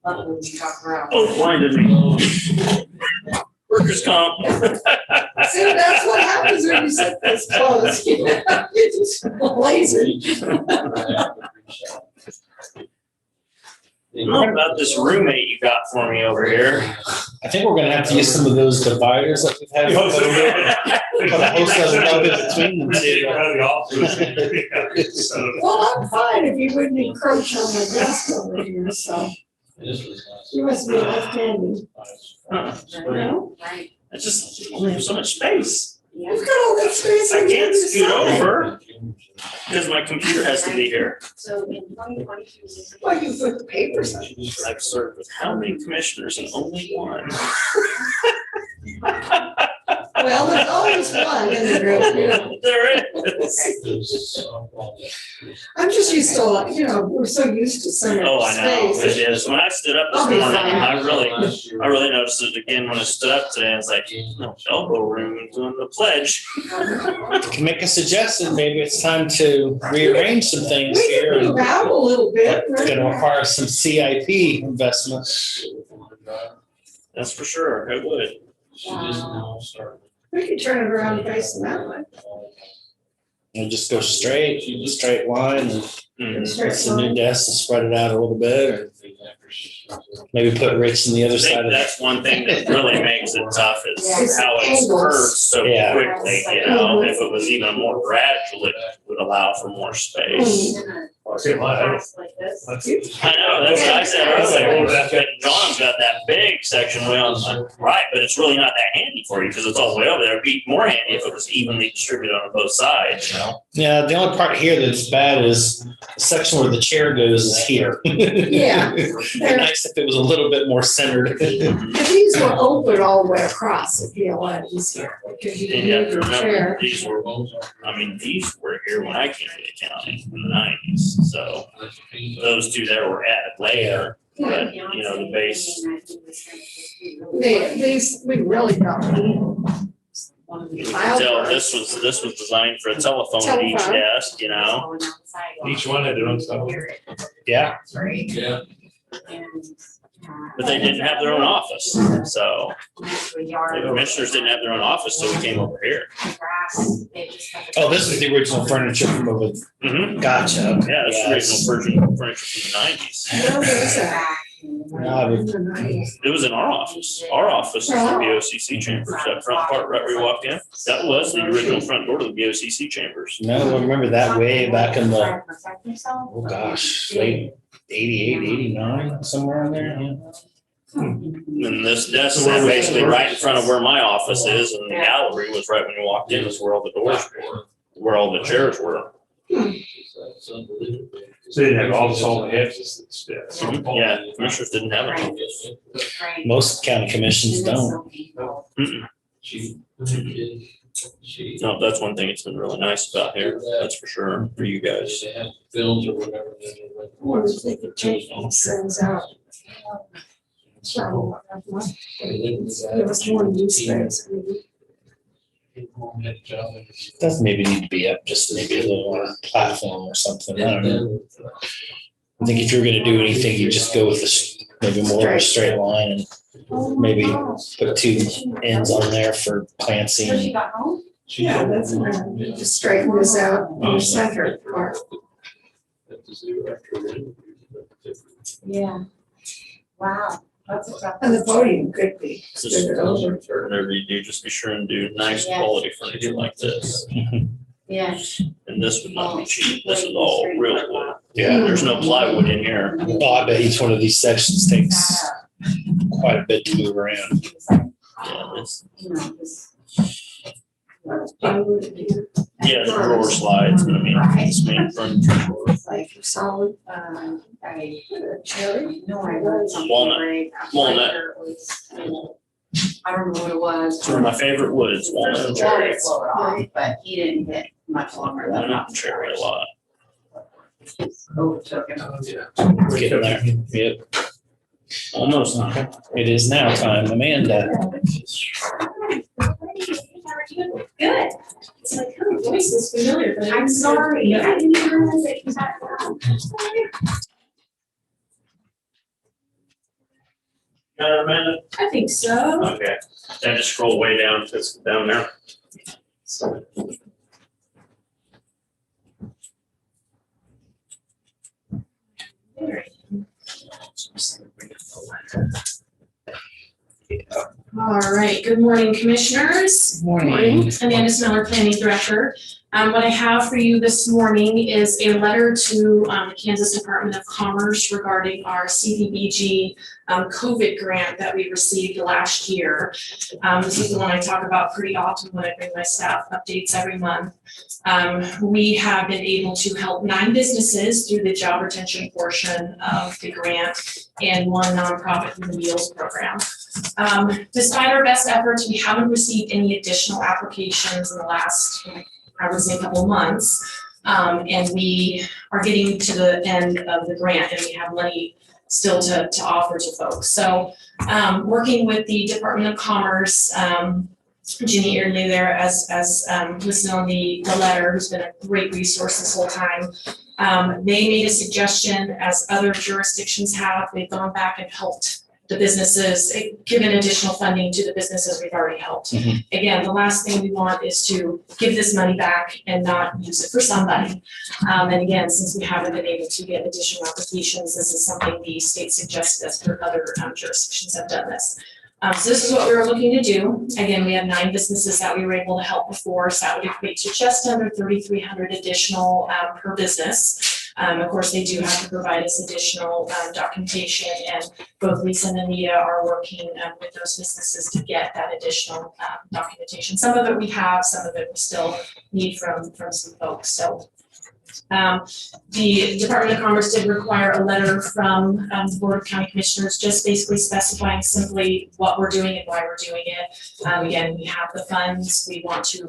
Luckily, we got around. Oh, blinded me. Workers' comp. See, that's what happens when you set this close. You just lazy. What about this roommate you got for me over here? I think we're gonna have to use some of those dividers that we've had. Put a host of them up in between them two. Well, I'm fine if you wouldn't encroach on my desk over here, so you must be left-handed. No? Right. I just only have so much space. Yeah. You've got all that space. I on the can't other scoot side. over because my computer has to be here. So in 2022. Well, you put the papers on. I've served with how many commissioners and only one? Well, there's always one in the group, you know. There is. I'm just used to, you know, we're so used to so Oh, much I know, space. it is. When I stood up this I'll be morning, fine. I really noticed it again when I stood up today. It's like, no elbow room doing the pledge. Can make a suggestion, maybe it's time to rearrange some things We here. can move out a little bit. It's gonna require some CIP investments. That's for sure, it would. We can turn it around and face that way. And just go straight, straight line and Mm. put some new desks and spread it out a little bit. Or maybe put Rich on the other I side think of that. that's one thing that really makes it tough is It's how it's angles. curved so Yeah. quickly, you know? If it was even more gradual, it would allow for more space. Like this. I know, that's what I said earlier. John's got that big section way on the right, but it's really not that handy for you because it's all the way over there. It'd be more handy if it was evenly distributed on both sides, you know? Yeah, the only part here that's bad is the section where the chair goes is here. Yeah. It'd be nice if it was a little bit more centered. If these were open all the way across, it'd be a lot easier because you And can you have move to your remember, chair. these were, these were here when I came to the county in the 90s. So those two there were added later, but you know, the base, These, we really got you can tell this was designed for a telephone at each Telephone. desk, you know? Each one had their own stuff. Yeah. Right. Yeah. But they didn't have their own office, so the commissioners didn't have their own office, so we came over here. Oh, this is the original furniture from over. Mhm. Gotcha. Okay. Yeah, it's the original furniture from the 90s. Where was that? It was in our office. Our office is the BOCC chambers, that front part right where you walked in. That was the original front door to the BOCC chambers. No, I remember that way back in the, oh gosh, late 88, 89, somewhere in there. Yeah. And this desk is basically right in front of where my office is, and the gallery was right when you walked in, is where all the doors were, where all the chairs were. So they didn't have all the hedges and stuff. Yeah, commissioners didn't have it. Most county commissions don't. Mm-mm. No, that's one thing that's been really nice about here, that's for sure, for you guys. They have films or whatever. I wonder if they could take these things out. So, give us more new space. Does maybe need to be up just maybe a little more platform or something. I don't know. I think if you're gonna do anything, you just go with this, maybe more of a straight line and maybe put two ends on there for Clancy. Yeah, that's, just straighten this out in the center part. Yeah. Wow, that's a And the podium could be. Just Scoot it over. whatever you do, just be sure and do nice Yeah. quality furniture like this. Yeah. And this would not be cheap. This is all real wood. Yeah. There's no plywood in here. Oh, I bet each one of these sections takes quite a bit to move around. Yeah, it's, You know, this. yeah, the drawer slides, but I mean, it's made furniture. Like solid, I cherry. know I read something. Walnut. great. Walnut. It was, I don't know what it was. It's one of my favorite woods, walnut and cherry. Water flowed off, but he didn't get much longer than Walnut and cherry a lot. overtook him. Getting there. Yep. Almost. It is now time. Amanda. Good. It's like, oh, voice is familiar, but I'm sorry, I didn't even realize that you had that. Got it, Amanda? I think so. Okay. Then just scroll way down, it's down there. All right, good morning, commissioners. Morning. Amanda Smeller, Planning Director. What I have for you this morning is a letter to the Kansas Department of Commerce regarding our CDBG COVID grant that we received last year. This is the one I talk about pretty often when I bring my staff updates every month. We have been able to help 9 businesses through the job retention portion of the grant and 1 nonprofit through the meals program. Despite our best efforts, we haven't received any additional applications in the last, I would say, a couple of months. And we are getting to the end of the grant and we have money still to offer to folks. So working with the Department of Commerce, Jeannie Early there as listed on the letter, who's been a great resource this whole time. They made a suggestion, as other jurisdictions have. They've gone back and helped the businesses, given additional funding to the businesses we've already helped. Mhm. Again, the last thing we want is to give this money back and not use it for somebody. And again, since we haven't been able to get additional applications, this is something the state suggested as per other jurisdictions have done this. So this is what we were looking to do. Again, we have 9 businesses that we were able to help before, so that would equate to just under 3,300 additional per business. Of course, they do have to provide us additional documentation, and both Lisa and Anita are working with those businesses to get that additional documentation. Some of it we have, some of it we still need from some folks. So the Department of Commerce did require a letter from the Board of County Commissioners, just basically specifying simply what we're doing and why we're doing it. Again, we have the funds. We want to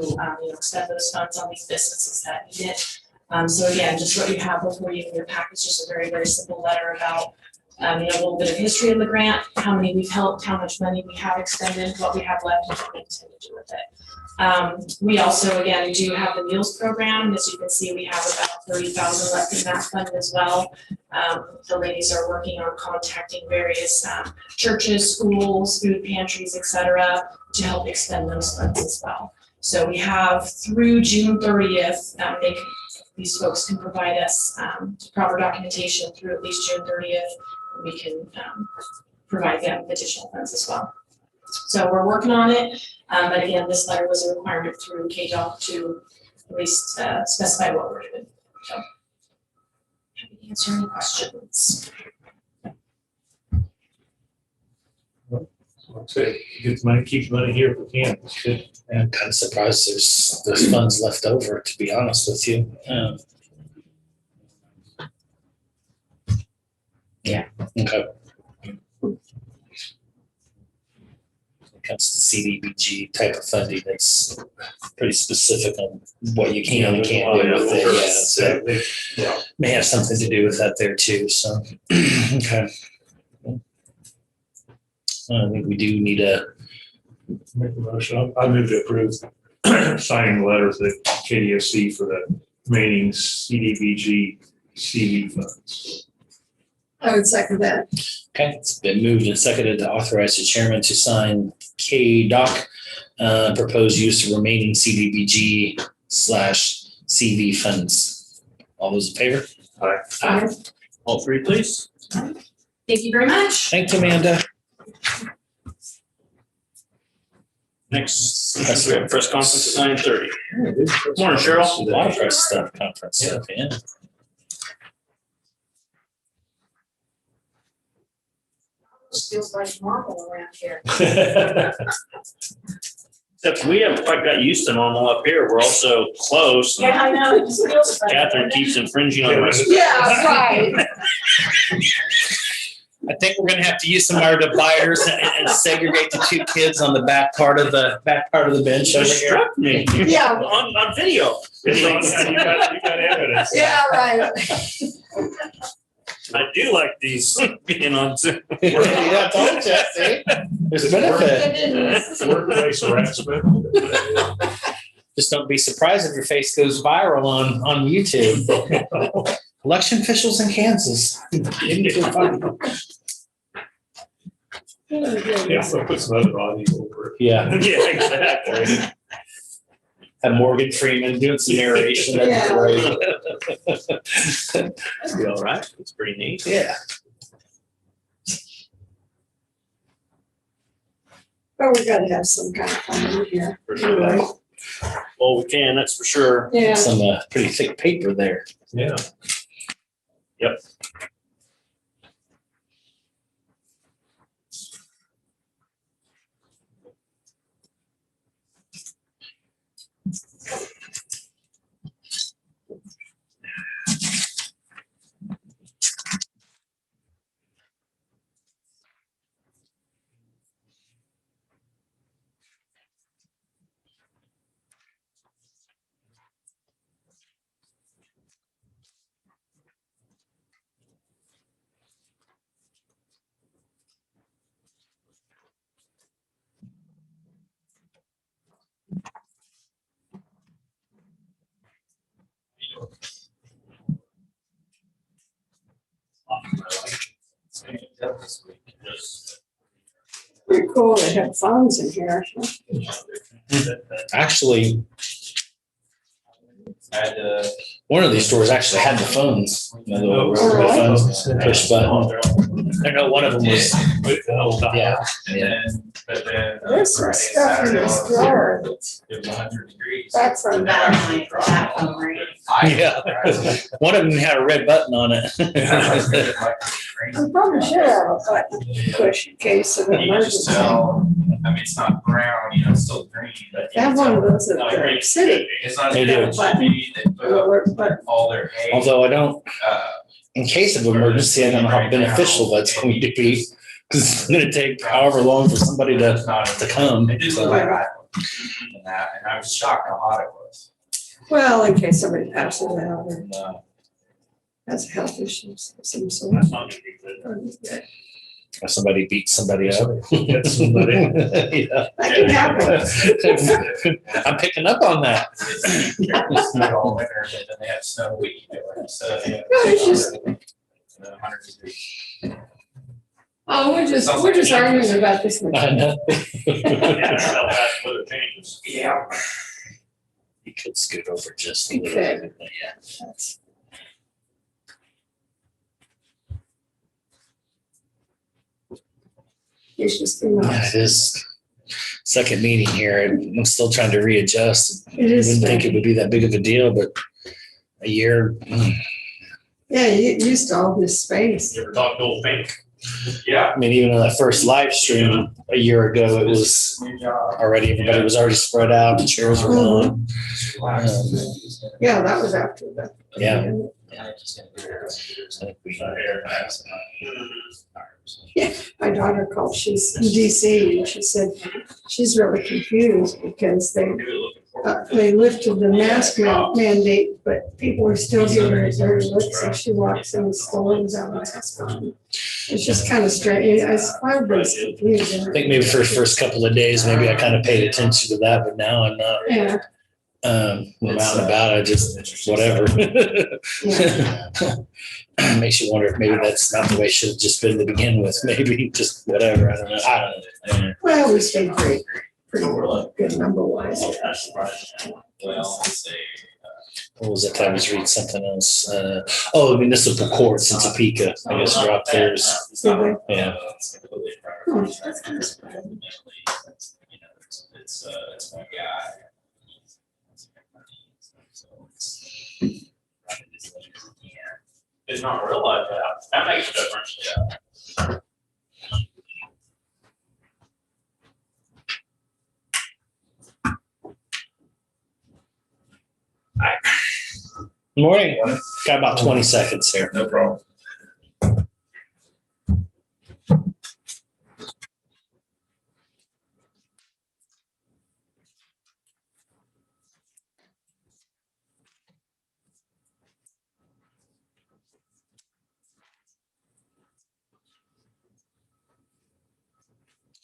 spend those funds on these businesses that need it. So again, just what you have before you in your package, just a very, very simple letter about a little bit of history of the grant, how many we've helped, how much money we have expended, what we have left, and what we intend to do with it. We also, again, do have the meals program. As you can see, we have about 30,000 left in that fund as well. The ladies are working on contacting various churches, schools, food pantries, etc., to help expend those funds as well. So we have through June 30th, these folks can provide us proper documentation through at least June 30th. We can provide them additional funds as well. So we're working on it. But again, this letter was a requirement through KDOC to at least specify what we're doing. So happy to answer any questions. Say, get the money, keep the money here if we can. It's good. And I'm kind of surprised there's funds left over, to be honest with you. Yeah, okay. When it comes to CDBG type of funding, it's pretty specific on what you can and can't do with it. Yeah, so may have something to do with that there too, so, okay. I think we do need a Make a motion. I move to approve signing the letter to the KDOC for the remaining CDBG CV funds. I would second that. Okay, it's been moved and seconded to authorize the chairman to sign KDOC, proposed use of remaining CDBG/CV funds. All those in favor? Aye. All three, please. Thank you very much. Thanks, Amanda. Next, we have a press conference at 9:30. Morning, Cheryl. A lot of press stuff, conference stuff, yeah. Feels like normal around here. Except we haven't quite got used to normal up here. We're also close. Yeah, I know, it just feels like. Catherine keeps infringing on my. Yeah, right. I think we're gonna have to use some of our dividers and segregate the two kids on the back part of the bench over Just here. struck me. Yeah. On video. You got evidence. Yeah, right. I do like these being on Zoom. Yeah, I told you, see? There's a benefit. Workplace harassment. Just don't be surprised if your face goes viral on YouTube. Election officials in Kansas. Yeah, so put some other audio over it. Yeah, Yeah, exactly. have Morgan Freeman doing some narration. That'd be great. That'd be all right. It's pretty neat. Yeah. But we gotta have some kind of fun here. For sure. Anyway, Well, we can, that's for sure. yeah. Some pretty thick paper there. Yeah. Yep. Pretty cool, they have phones in here. Actually, one of these stores actually had the phones. You know, the Oh, really? phones, push button. I know one of them was, yeah. There's some stuff in this drawer that's from That phone, right? Yeah. One of them had a red button on it. I probably should have a button push in case of an You can just emergency. tell, I mean, it's not brown, you know, it's still green, but. you They have can one tell of those at the city. It's not. They do. It should be, they put But all their hay. Although I don't, uh, in case of emergency, I don't know how beneficial that's going to be. Because it's going to take however long for somebody to come. It did look like that. And that, and I was shocked how hot it was. well, in case somebody passes out or And, has a health issues of some sort. That's not gonna be good. Or somebody beats somebody up. Hit somebody. Yeah. That can happen. I'm picking up on that. It's not all winter, and then they have snow week, so. No, it's just, 100 degrees. oh, we're just arguing about this one. I know. Yeah, that'll have weather changes. Yeah. You could scoot over just a little Okay. bit, but yeah. That's- It's just too Yeah, much. it is. Second meeting here, and I'm still trying to readjust. It is Didn't think it strange. would be that big of a deal, but a year. Yeah, you get used to all this space. You ever talk to old Pink? Yeah. I mean, even on that first live stream a year ago, it was New job. already, everybody was already spread out, the chairs were on. Yeah, that was after the. Yeah. My daughter called, she's in DC, and she said she's really confused because they lifted the mask mandate, but people are still giving her dirty looks if she walks in the store without a mask on. It's just kind of strange. Everybody's confused. I think maybe for the first couple of days, maybe I kind of paid attention to that, but now I'm not. Yeah, When I'm out and about, I just, whatever. yeah. Makes you wonder if maybe that's not the way it should have just been to begin with, maybe just whatever, I don't know. I don't know. Well, we stayed pretty good number wise. Well, I'd say What was that? I was reading something else. Municipal courts in Topeka. I guess dropped theirs. Yeah. It's my guy. Did not realize that. That makes a difference. Yeah. Morning. Got about 20 seconds here. No problem.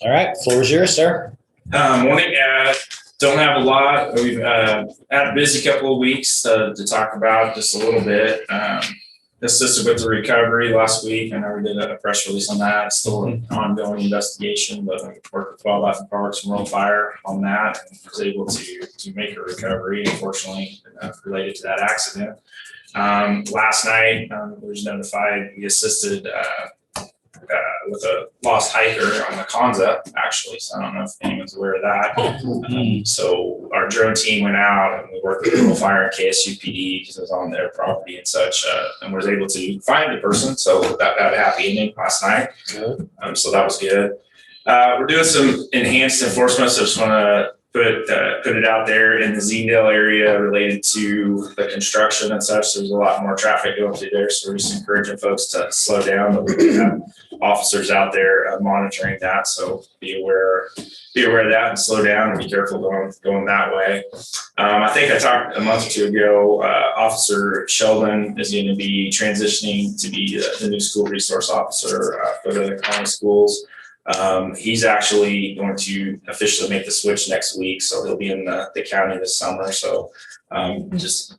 All right, floor is yours, sir. Morning. Don't have a lot. We've had a busy couple of weeks to talk about just a little bit. Assisted with the recovery last week. I know we did a press release on that. It's still an ongoing investigation, but I worked with Wildlife and Parks and Rural Fire on that and was able to make a recovery, unfortunately, related to that accident. Last night, we was notified we assisted with a lost hiker on the Kanza, actually. So I don't know if anyone's aware of that. So our drone team went out and we worked with Rural Fire and KSUPD because it was on their property and such, and was able to find the person. So that got a happy ending last night. So that was good. We're doing some enhanced enforcement. So I just want to put it out there in the Zedale area related to the construction and such. There's a lot more traffic going through there. So we're just encouraging folks to slow down, but we do have officers out there monitoring that. So be aware of that and slow down and be careful going that way. I think I talked a month or two ago, Officer Sheldon is going to be transitioning to be the new school resource officer for the county schools. He's actually going to officially make the switch next week, so he'll be in the county this summer. So just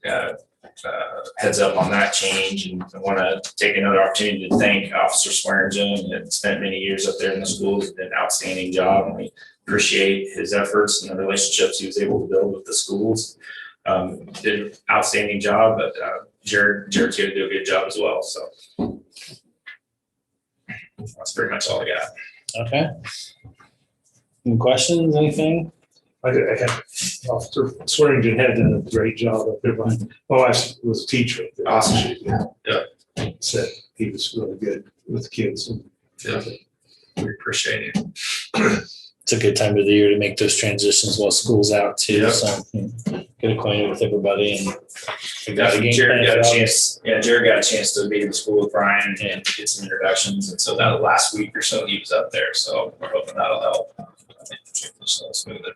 heads up on that change, and I want to take another opportunity to thank Officer Swearingen. He had spent many years up there in the schools, did an outstanding job, and we appreciate his efforts and the relationships he was able to build with the schools. Did an outstanding job, but Jared's going to do a good job as well. So that's pretty much all I got. Okay. Any questions, anything? I had Officer Swearingen had done a great job up there. My wife was a teacher. Awesome. Yeah. Said he was really good with kids. We appreciate it. It's a good time of the year to make those transitions while school's out too. Yep. So get acquainted with everybody and Jared got a chance. Yeah, Jared got a chance to be in the school with Brian and get some introductions. And so that last week or so he was up there. So we're hoping that'll help. Smoother.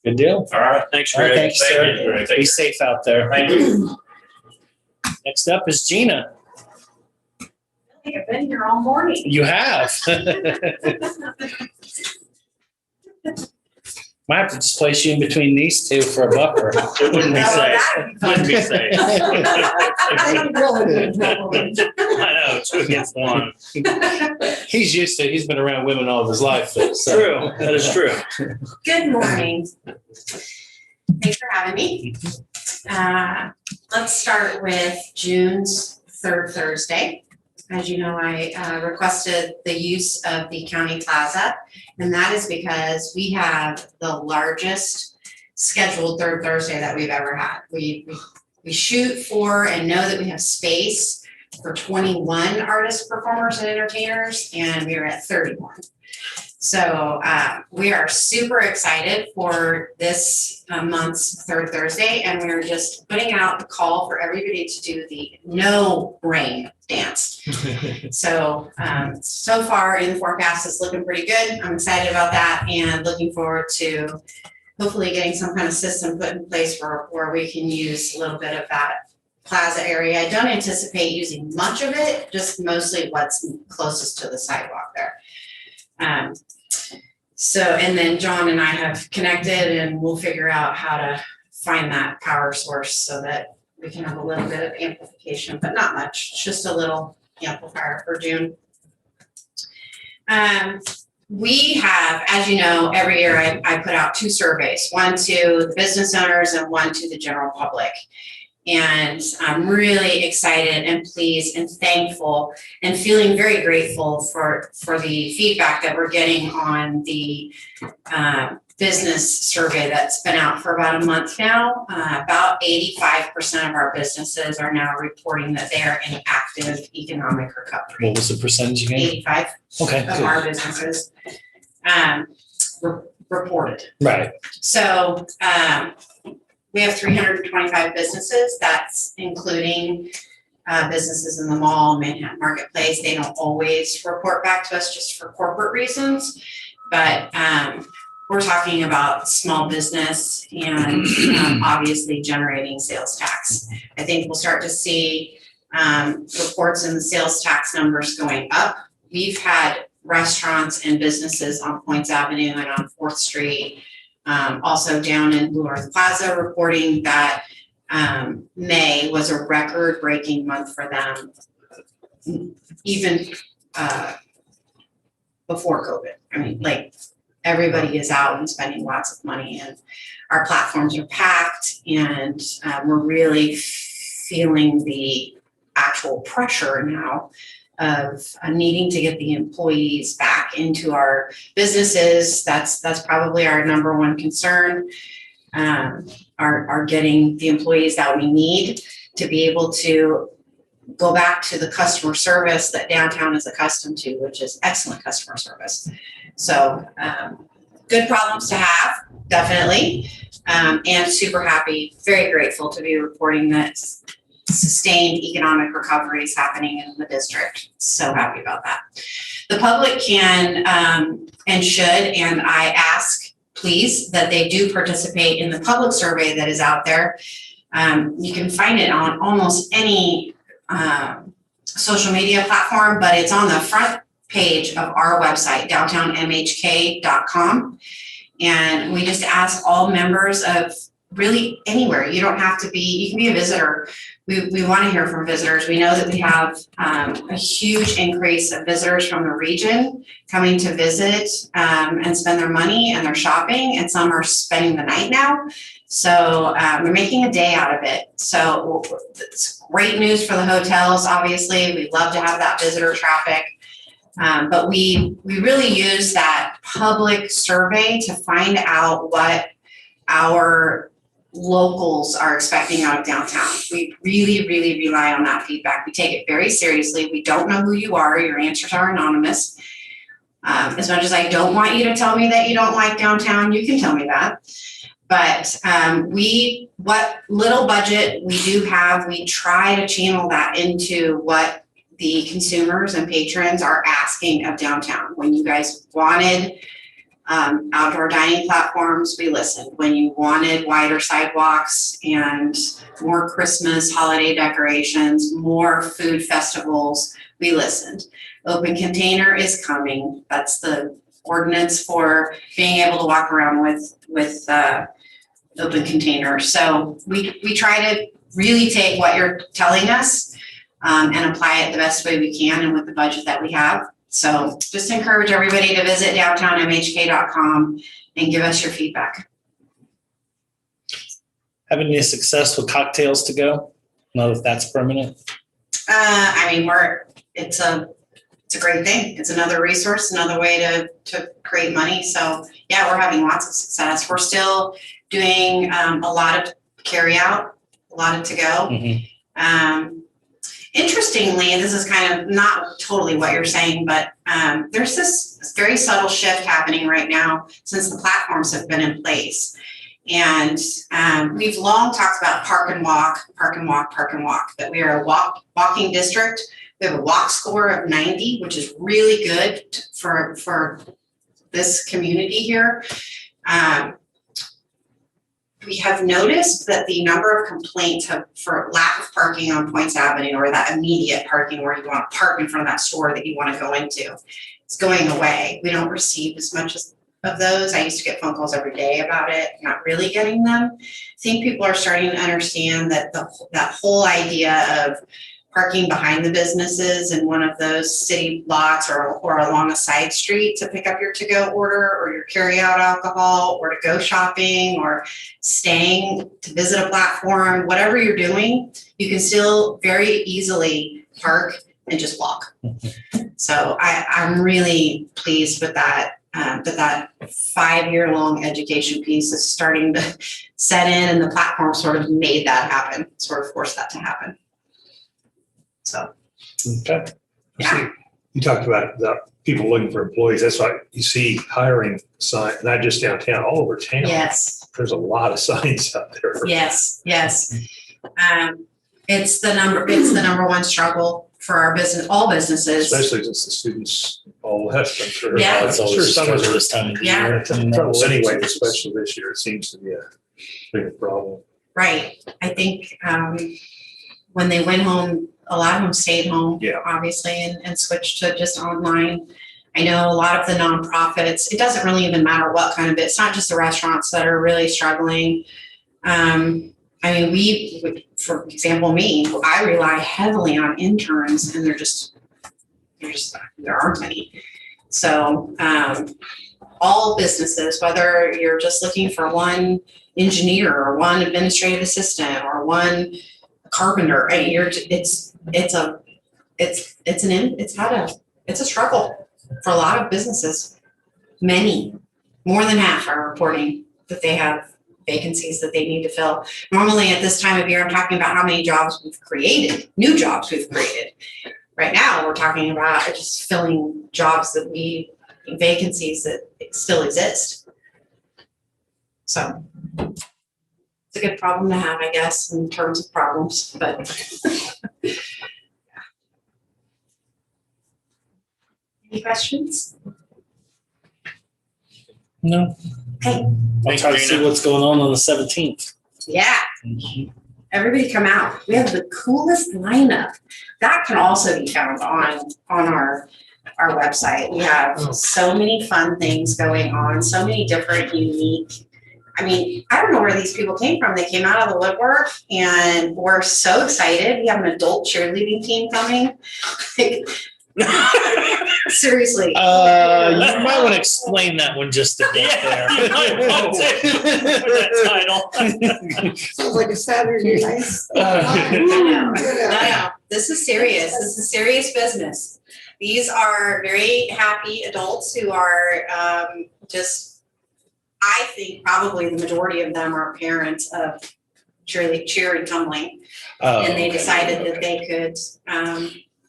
Good deal. All right. Thanks, All right, Greg. thanks, sir. Be safe out there. Thank you. Next up is Gina. I think I've been here all morning. You have. Might have to just place you in between these two for a buffer. It wouldn't be safe. Wouldn't be safe. I know, 2 against 1. He's used to it. He's been around women all of his life. So. True. That is true. Good morning. Thanks for having me. Let's start with June's third Thursday. As you know, I requested the use of the county plaza, and that is because we have the largest scheduled third Thursday that we've ever had. We shoot for and know that we have space for 21 artists, performers, and entertainers, and we are at 31. So we are super excited for this month's third Thursday, and we're just putting out the call for everybody to do the no rain dance. So so far in the forecast is looking pretty good. I'm excited about that and looking forward to hopefully getting some kind of system put in place where we can use a little bit of that plaza area. I don't anticipate using much of it, just mostly what's closest to the sidewalk there. So, and then John and I have connected and we'll figure out how to find that power source so that we can have a little bit of amplification, but not much, just a little amplifier for June. we have, as you know, every year I put out 2 surveys, one to the business owners and one to the general public. And I'm really excited and pleased and thankful and feeling very grateful for the feedback that we're getting on the business survey that's been out for about a month now. About 85% of our businesses are now reporting that they are in active economic recovery. What was the percentage again? 85 Okay, of good. our businesses reported. Right. So we have 325 businesses. That's including businesses in the mall, Manhattan Marketplace. They don't always report back to us just for corporate reasons, but we're talking about small business and obviously generating sales tax. I think we'll start to see reports in the sales tax numbers going up. We've had restaurants and businesses on Points Avenue and on 4th Street, also down in Blue Earth Plaza, reporting that May was a record-breaking month for them, even before COVID. I mean, like, everybody is out and spending lots of money, and our platforms are packed, and we're really feeling the actual pressure now of needing to get the employees back into our businesses. That's probably our number one concern, are getting the employees that we need to be able to go back to the customer service that downtown is accustomed to, which is excellent customer service. So good problems to have, definitely, and super happy, very grateful to be reporting that sustained economic recovery is happening in the district. So happy about that. The public can and should, and I ask, please, that they do participate in the public survey that is out there. You can find it on almost any social media platform, but it's on the front page of our website, downtownmhk.com. And we just ask all members of really anywhere. You don't have to be, you can be a visitor. We want to hear from visitors. We know that we have a huge increase of visitors from the region coming to visit and spend their money and their shopping, and some are spending the night now. So we're making a day out of it. So it's great news for the hotels, obviously. We'd love to have that visitor traffic. But we really use that public survey to find out what our locals are expecting out of downtown. We really, really rely on that feedback. We take it very seriously. We don't know who you are. Your answers are anonymous. As much as I don't want you to tell me that you don't like downtown, you can tell me that. But what little budget we do have, we try to channel that into what the consumers and patrons are asking of downtown. When you guys wanted outdoor dining platforms, we listened. When you wanted wider sidewalks and more Christmas holiday decorations, more food festivals, we listened. Open container is coming. That's the ordinance for being able to walk around with open container. So we try to really take what you're telling us and apply it the best way we can and with the budget that we have. So just encourage everybody to visit downtownmhk.com and give us your feedback. Having any success with cocktails to go? Know if that's permanent? I mean, it's a great thing. It's another resource, another way to create money. So yeah, we're having lots of success. We're still doing a lot of carry out, a lot of to go. Mm-hmm. Interestingly, and this is kind of not totally what you're saying, but there's this very subtle shift happening right now since the platforms have been in place. And we've long talked about park and walk, that we are a walking district. We have a walk score of 90, which is really good for this community here. We have noticed that the number of complaints for lack of parking on Points Avenue, or that immediate parking where you want to park in front of that store that you want to go into, it's going away. We don't receive as much of those. I used to get phone calls every day about it, not really getting them. I think people are starting to understand that that whole idea of parking behind the businesses in one of those city lots or along a side street to pick up your to-go order or your carry-out alcohol or to go shopping or staying to visit a platform, whatever you're doing, you can still very easily park and just walk. So I'm really pleased with that. That 5-year-long education piece is starting to set in, and the platform sort of made that happen, sort of forced that to happen. So, Okay. yeah. You talked about the people looking for employees. That's why you see hiring signs, not just downtown, all over town. Yes, There's a lot of signs out there. yes. It's the number one struggle for our business, all businesses. Especially since the students all left, I'm sure. Yeah. It's I'm sure always a some of struggle them this time of Yeah. year. are trouble anyway, especially this year. It seems to be a big problem. Right. I think when they went home, a lot of them stayed home, Yeah. obviously, and switched to just online. I know a lot of the nonprofits, it doesn't really even matter what kind of, it's not just the restaurants that are really struggling. I mean, for example, I rely heavily on interns, and there aren't any. So all businesses, whether you're just looking for one engineer or one administrative assistant or one carpenter, it's a struggle for a lot of businesses. Many, more than half are reporting that they have vacancies that they need to fill. Normally at this time of year, I'm talking about how many jobs we've created, new jobs we've created. Right now, we're talking about just filling vacancies that still exist. So it's a good problem to have, I guess, in terms of problems, but. Any questions? No. Okay. I'll try to see what's going on the 17th. Yeah. Everybody come out. We have the coolest lineup. That can also be found on our website. We have so many fun things going on, so many different unique. I mean, I don't know where these people came from. They came out of the woodwork and we're so excited. We have an adult cheerleading team coming. Seriously. You might want to explain that one just a bit there. You might want to for that title. Sounds like a Saturday night. No, this is serious. This is serious business. These are very happy adults who are I think probably the majority of them are parents of cheer and tumbling. And they decided that they could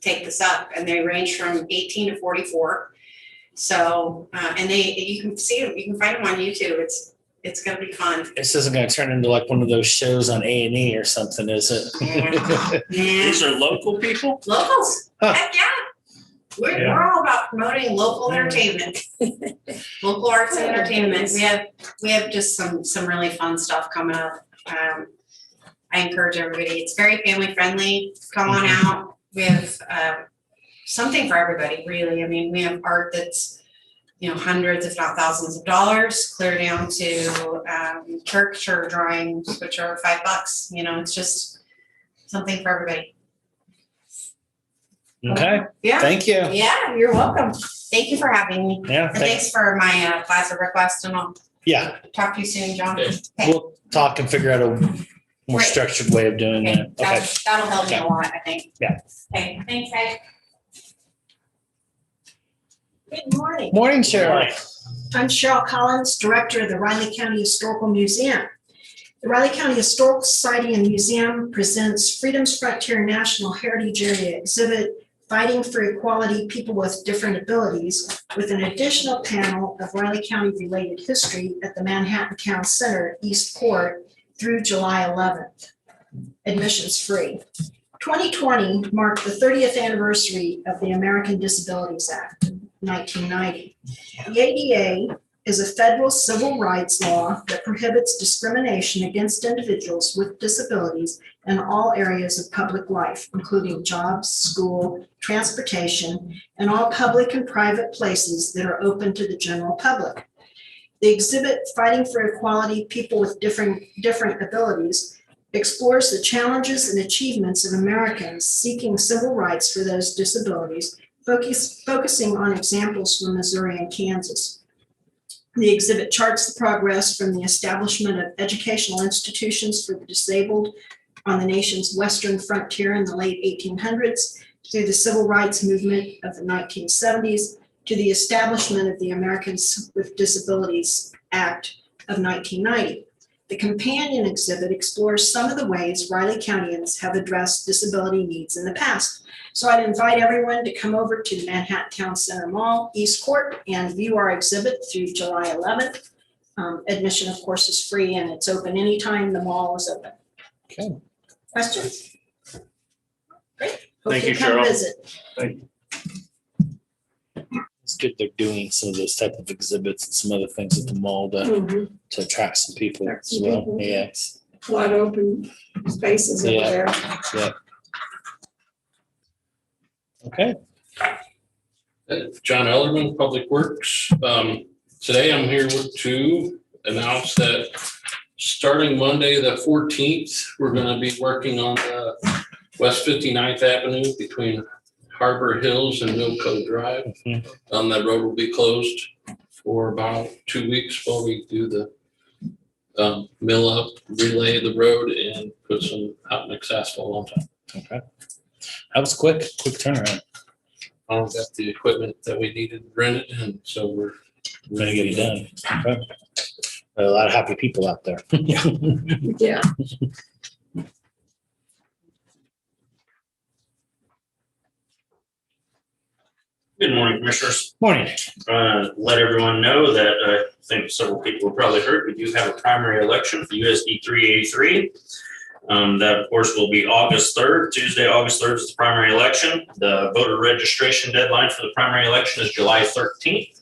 take this up, and they range from 18 to 44. So, and you can see them, you can find them on YouTube. It's going to be fun. This isn't going to turn into like one of those shows on A&E or something, is it? Yeah. These are local people? Locals. Huh. Heck yeah. We're all about promoting local entertainment, local arts and entertainment. We have just some really fun stuff coming up. I encourage everybody. It's very family friendly. Come on out. We have something for everybody, really. I mean, we have art that's, hundreds, if not thousands of dollars, clear down to caricature drawings, which are $5. It's just something for everybody. Okay. Yeah. Thank you. Yeah, you're welcome. Thank you for having me. Yeah. And thanks for my plaza request, and I'll Yeah. talk to you soon, John. Okay. Okay. We'll talk and figure out a more Great. structured way of doing Okay. that. Okay. That'll help me a lot, I think. Yeah. Okay, thanks, guys. Good morning. Morning, Cheryl. I'm Cheryl Collins, Director of the Riley County Historical Museum. The Riley County Historical Society and Museum presents Freedom's Frontier National Heritage Area exhibit, Fighting for Equality, People with Different Abilities, with an additional panel of Riley County related history at the Manhattan Town Center, East Port, through July 11th. Admissions free. 2020 marked the 30th anniversary of the American Disabilities Act, 1990. The ADA is a federal civil rights law that prohibits discrimination against individuals with disabilities in all areas of public life, including jobs, school, transportation, and all public and private places that are open to the general public. The exhibit, Fighting for Equality, People with Different Abilities, explores the challenges and achievements of Americans seeking civil rights for those disabilities, focusing on examples from Missouri and Kansas. The exhibit charts the progress from the establishment of educational institutions for the disabled on the nation's western frontier in the late 1800s, through the civil rights movement of the 1970s, to the establishment of the Americans with Disabilities Act of 1990. The companion exhibit explores some of the ways Riley Countyans have addressed disability needs in the past. So I'd invite everyone to come over to the Manhattan Town Center Mall, East Court, and view our exhibit through July 11th. Admission, of course, is free and it's open anytime the mall is open. Okay. Questions? Great. Hope Thank you, come Cheryl. visit. It's good they're doing some of those type of exhibits and some other things at the mall to attract some people Attract as some well. people. Yeah. A lot of open spaces over Yeah. there. Yeah. Okay. John Ellerman, Public Works. Today I'm here to announce that starting Monday, the 14th, we're going to be working on the West 59th Avenue between Harbor Hills and Milco Drive. That road will be closed for about 2 weeks while we do the mill up, relay the road, and put some hot mix asphalt on top. Okay. That was quick turnaround. Got the equipment that we needed rented, and so we're Gonna get it done. Okay. A lot of happy people out there. Yeah. Good morning, Commissioners. Morning. Let everyone know that I think several people have probably heard, we do have a primary election for USD 383. That, of course, will be August 3rd. Tuesday, August 3rd is the primary election. The voter registration deadline for the primary election is July 13th.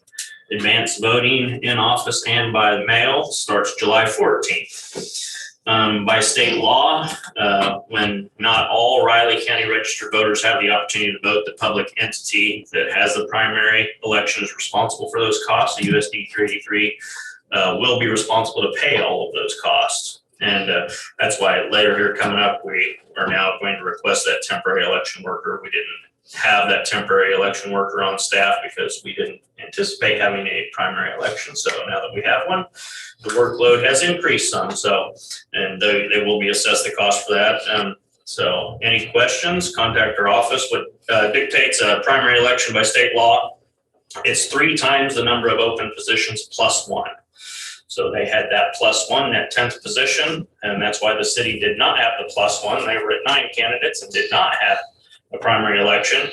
Advanced voting in office and by mail starts July 14th. By state law, when not all Riley County registered voters have the opportunity to vote, the public entity that has the primary election is responsible for those costs. The USD 383 will be responsible to pay all of those costs. And that's why later here coming up, we are now going to request that temporary election worker. We didn't have that temporary election worker on staff because we didn't anticipate having a primary election. So now that we have one, the workload has increased some. So, and they will be assessed the cost for that. So any questions, contact our office. What dictates a primary election by state law, it's 3 times the number of open positions plus 1. So they had that plus 1, that 10th position, and that's why the city did not have the plus 1. They were at 9 candidates and did not have a primary election.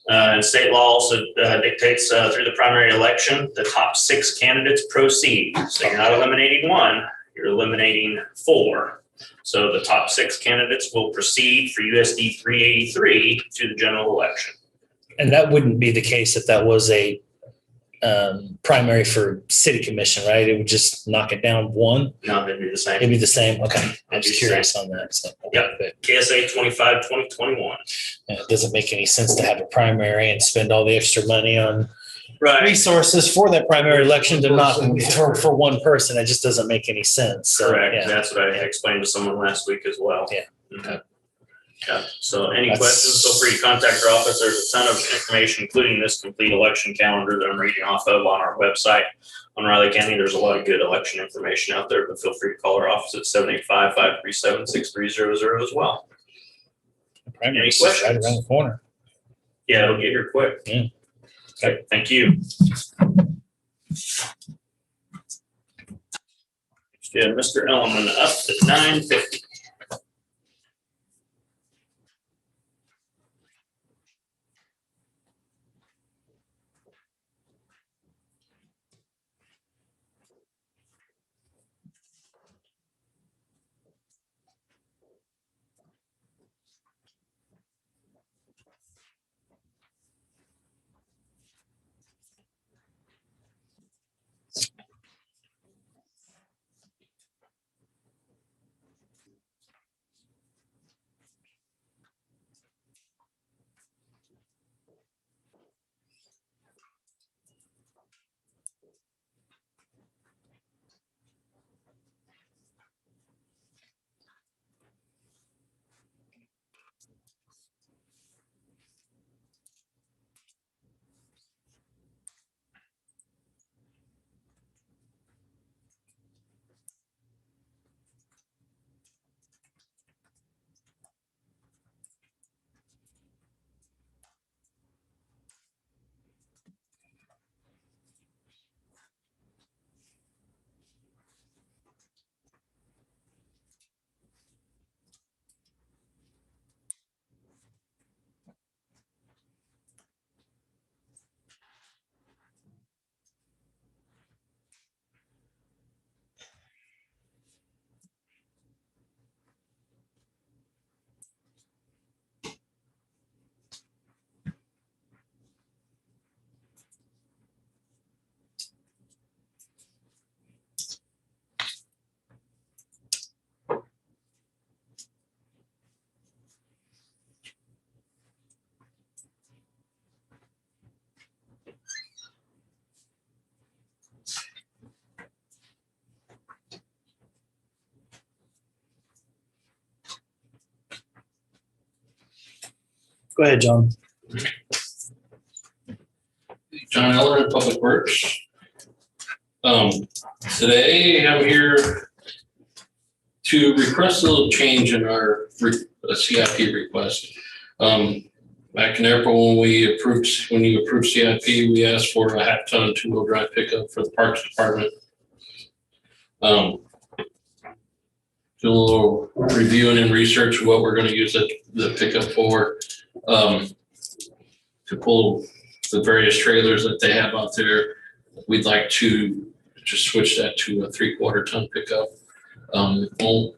And state law also dictates through the primary election, the top 6 candidates proceed. So you're not eliminating 1, you're eliminating 4. So the top 6 candidates will proceed for USD 383 to the general election. And that wouldn't be the case if that was a primary for city commission, right? It would just knock it down 1. No, it'd be the same. It'd be the same. Okay. I'm It'd be just the curious on that. So, Yep. KSA 25, 2021. it doesn't make any sense to have a primary and spend all the extra money on Right. resources for that primary election to not for one person. It just doesn't make any sense. So, Correct. yeah. That's what I explained to someone last week as well. Yeah. Mhm. Yeah. So any That's- questions, feel free to contact our office. There's a ton of information, including this complete election calendar that I'm reading off of on our website on Riley County. There's a lot of good election information out there, but feel free to call our office at 785-537-6300 as well. Primary's Any right questions? around the corner. Yeah, it'll get here quick. Yeah. Okay, thank you. Yeah, Mr. Ellerman up to 9:50. Go ahead, John. John Eller, Public Works. Today I'm here to request a little change in our CIP request. Back in April, when you approved CIP, we asked for a half-ton two-wheel drive pickup for the Parks Department. Do a little reviewing and research of what we're going to use the pickup for, to pull the various trailers that they have out there. We'd like to just switch that to a 3/4 ton pickup. It won't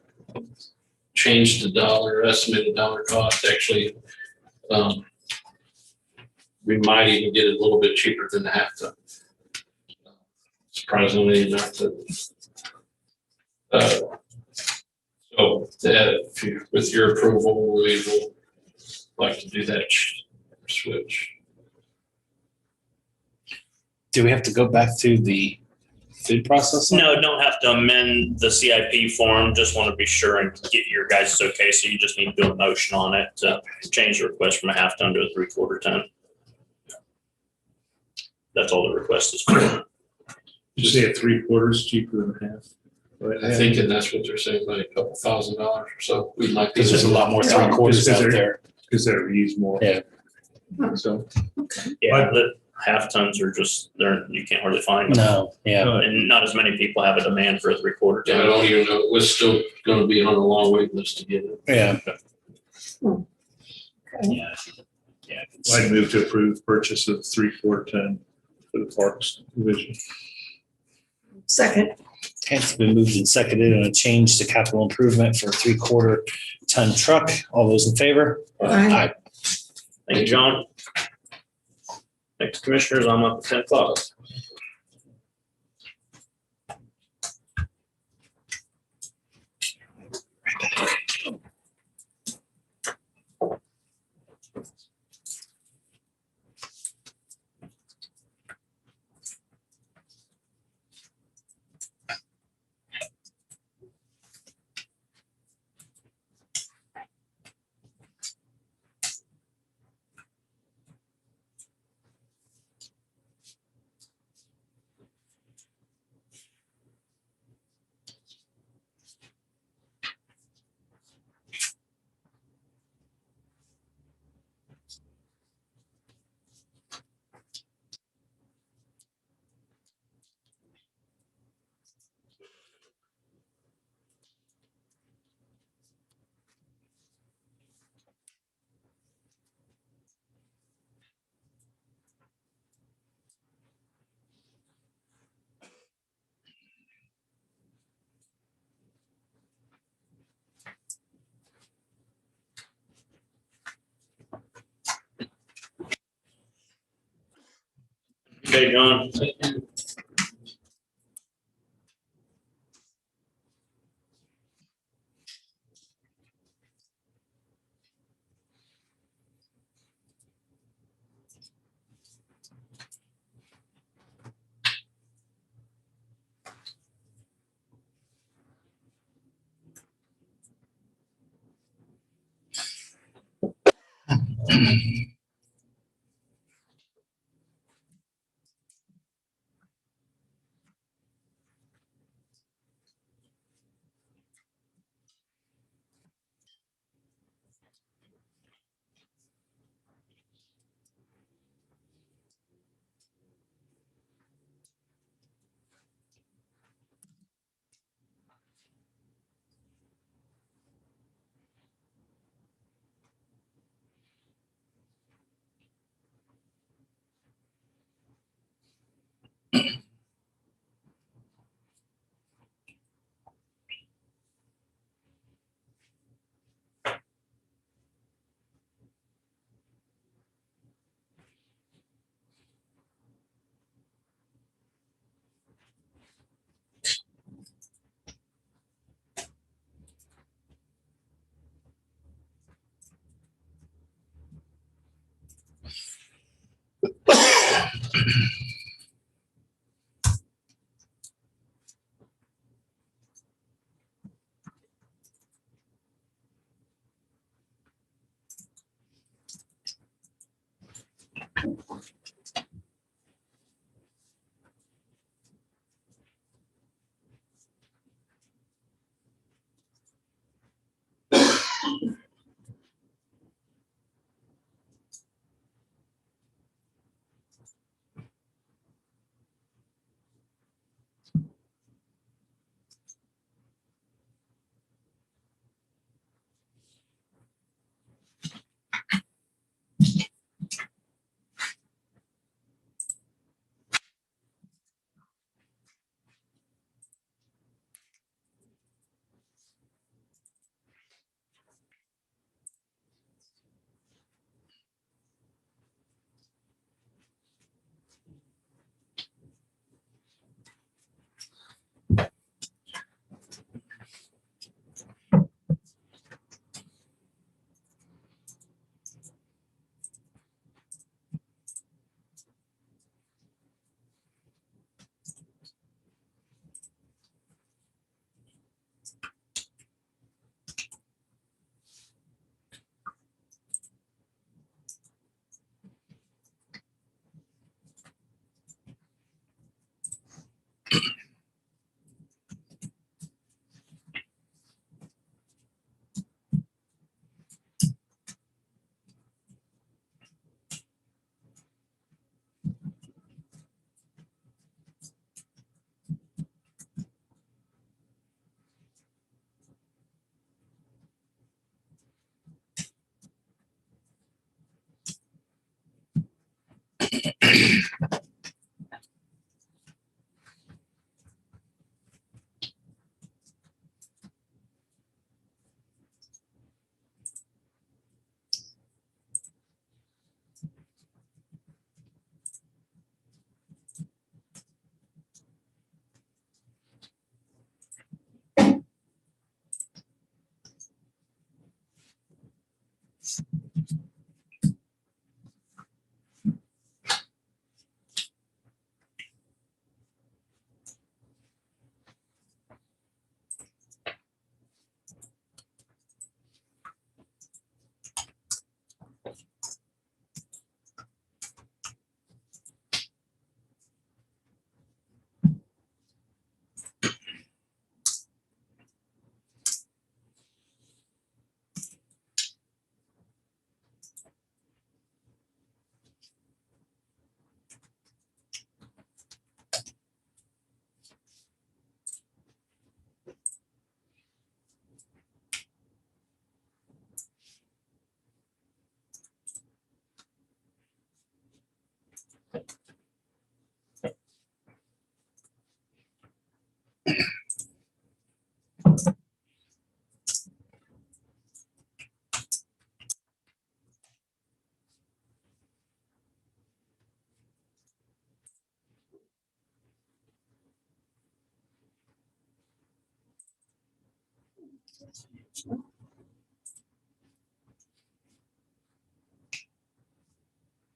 change the estimated dollar cost. Actually, we might even get it a little bit cheaper than the half ton. Surprisingly enough, so with your approval, we will like to do that switch. Do we have to go back through the food process? No, don't have to amend the CIP form. Just want to be sure and get your guys' okay. So you just need to do a motion on it to change the request from a half ton to a 3/4 ton. That's all the request is for. You say a 3/4 cheaper than a half? I think that's what they're saying, by a couple $1,000 or so. We might be. Because there's a lot more 3/4s out there. Because they're used more. Yeah. So. Yeah, the half tons are just, you can't hardly find them. No, yeah. And not as many people have a demand for a 3/4 Yeah, I ton. don't even know. We're still going to be on a long wait list to get it. Yeah. Yeah. Yeah. I'd move to approve purchase of 3/4 ton for the Parks Division. Second. It's been moved and seconded on a change to capital improvement for a 3/4 ton truck. All those in favor? Aye. Thank you, John. Next, commissioners, I'm up at 10 o'clock. Okay, John.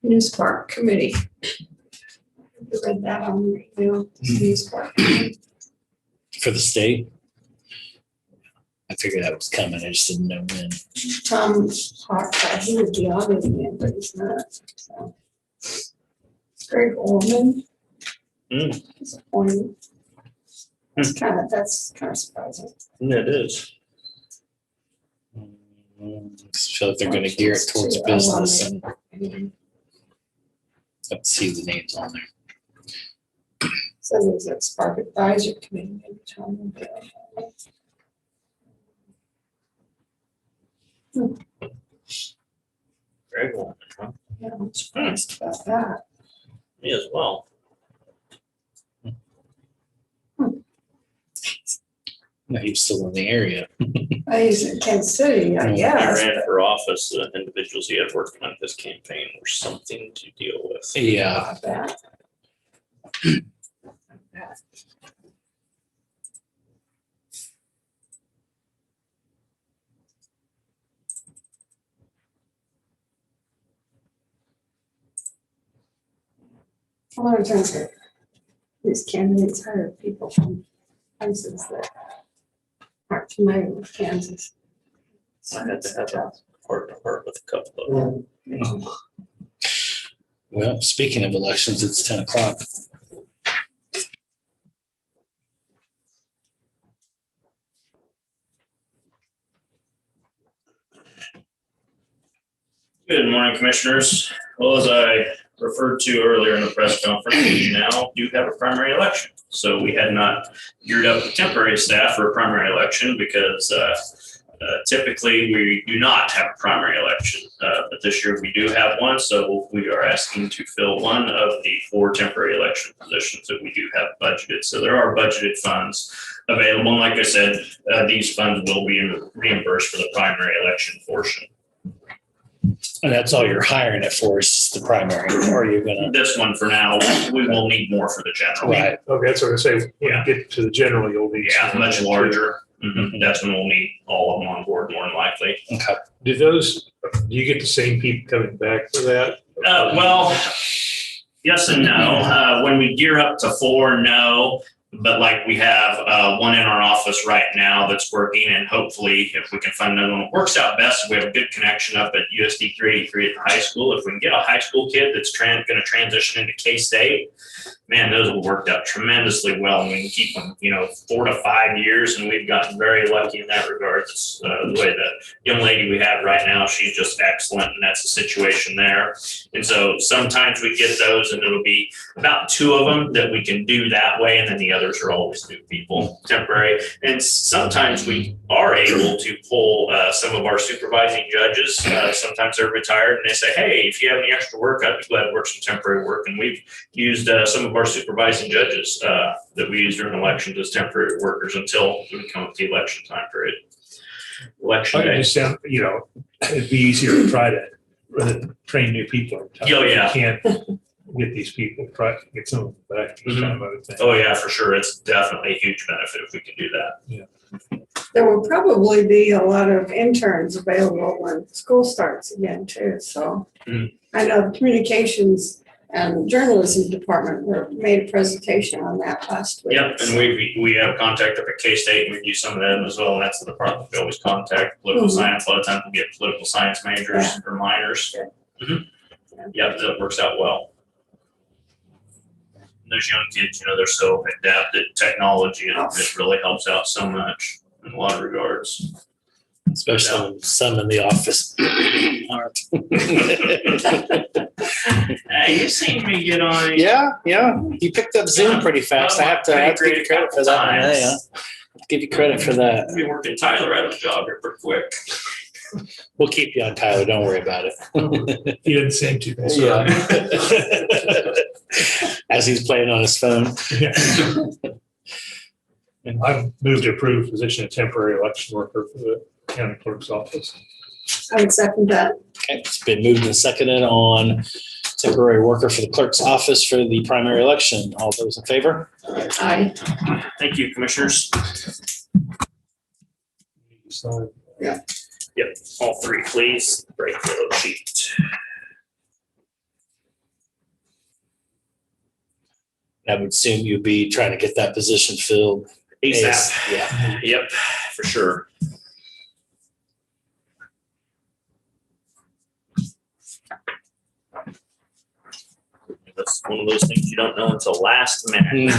News Park Committee. I read that on the email, News Park. Committee. For the state? I figured that was coming. I just didn't know when. Tom Hawk, he would be auditing it, but he's not. So. Greg Orman. He's appointed. That's kind of surprising. Yeah, it is. I feel like they're gonna gear it towards business and have to see the names on there. So there's that Spark Advisory Committee. Maybe Tom will be on that. Greg Walker, huh? Yeah, I'm surprised about that. Me as well. No, he was still in the area. He's in Kansas City, I He guess. ran for office, the individuals he had working on his campaign were something to deal with. Yeah. I bet. I bet. A lot of times these candidates hire people from places that aren't familiar with Kansas. I had to have a heart to heart with a couple of them. Well, speaking of elections, it's 10 o'clock. Good morning, commissioners. Well, as I referred to earlier in the press conference, we now do have a primary election. So we had not geared up the temporary staff for a primary election because typically we do not have a primary election. But this year we do have one. So we are asking to fill one of the 4 temporary election positions that we do have budgeted. So there are budgeted funds available. And like I said, these funds will be reimbursed for the primary election portion. And that's all you're hiring it for is just the primary, or you're gonna. This one for now, we will need more for the general. Right. Okay, that's what I say. When Yeah. you get to the general, you'll be. Yeah, much larger. That's when we'll need all of them on board more than likely. Okay. Do you get the same people coming back for that? Well, yes and no. When we gear up to 4, no. But like we have one in our office right now that's working, and hopefully if we can find another one, it works out best if we have a good connection up at USD 383 at the high school. If we can get a high school kid that's going to transition into K-State, man, those will work out tremendously well. And we can keep them, 4 to 5 years, and we've gotten very lucky in that regard. It's, the way the young lady we have right now, she's just excellent, and that's the situation there. And so sometimes we get those, and it'll be about 2 of them that we can do that way, and then the others are always new people, temporary. And sometimes we are able to pull some of our supervising judges. Sometimes they're retired, and they say, hey, if you have any extra work, I'd be glad to work some temporary work. And we've used some of our supervising judges that we use during elections as temporary workers until we come up to the election time period. Election day. Just sound, it'd be easier to try to train new people. Oh, yeah. You can't get these people, try to get some of them back. Kind of other thing. Oh, yeah, for sure. It's definitely a huge benefit if we can do that. Yeah. There will probably be a lot of interns available when school starts again too, so. I know the communications and journalism department made a presentation on that last week. Yep, and we have contact up at K-State, and we use some of them as well, and that's the department we always contact. Political science, a lot of times we get political science majors or minors. Yep, that works out well. And those young kids, they're so adept at technology, and it really helps out so much in a lot of regards. Especially when some in the office aren't. Hey, you seen me get on. Yeah. You picked up Zoom pretty fast. I have to give you credit for that. Yeah. Give you credit for that. I'll be working Tyler out of the job here pretty quick. We'll keep you on Tyler. Don't worry about it. He didn't seem too concerned. As he's playing on his phone. Yeah. And I've moved to approve position of temporary election worker for the county clerk's office. I would second that. Okay, it's been moved and seconded on temporary worker for the clerk's office for the primary election. All those in favor? Aye. Thank you, commissioners. sign. All three, please. Break the sheet. I would assume you'd be trying to get that position filled. ASAP. Yeah. Yep, for sure. That's one of those things you don't know until last minute.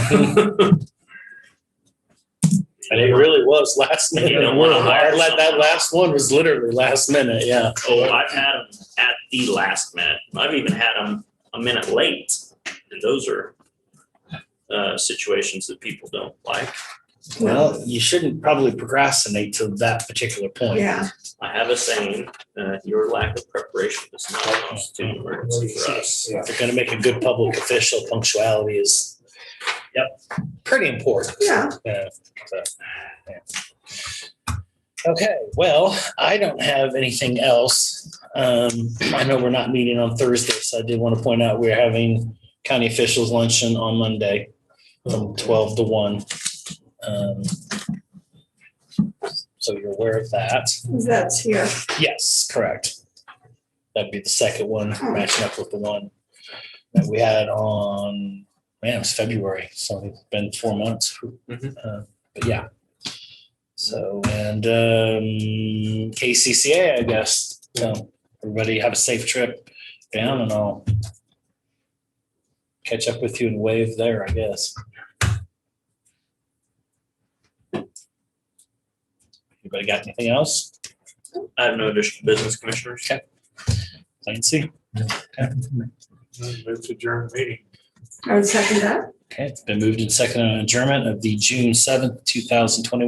And it really was last minute. You don't wanna hire That last one was literally last minute, yeah. Oh, I've had them at the last minute. I've even had them a minute late. And those are situations that people don't like. Well, you shouldn't probably procrastinate to that particular point. Yeah, I have a saying, your lack of preparation does not constitute an emergency for us. If you're gonna make a good public official, punctuality is, pretty important. yeah. Okay, well, I don't have anything else. I know we're not meeting on Thursday, so I did want to point out we're having county officials luncheon on Monday from 12 to 1. So you're aware of that. That's here. Yes, correct. That'd be the second one, matching up with the one that we had on, it was February, so it's been 4 months. But yeah. So, and KCCA, I guess. So everybody have a safe trip down, and I'll catch up with you and wave there, I guess. Anybody got anything else? I have no additional business, commissioners. Okay. Plain see. Move to adjourn the meeting. I would second that. Okay, it's been moved and seconded on adjournment of the June 7th, 2021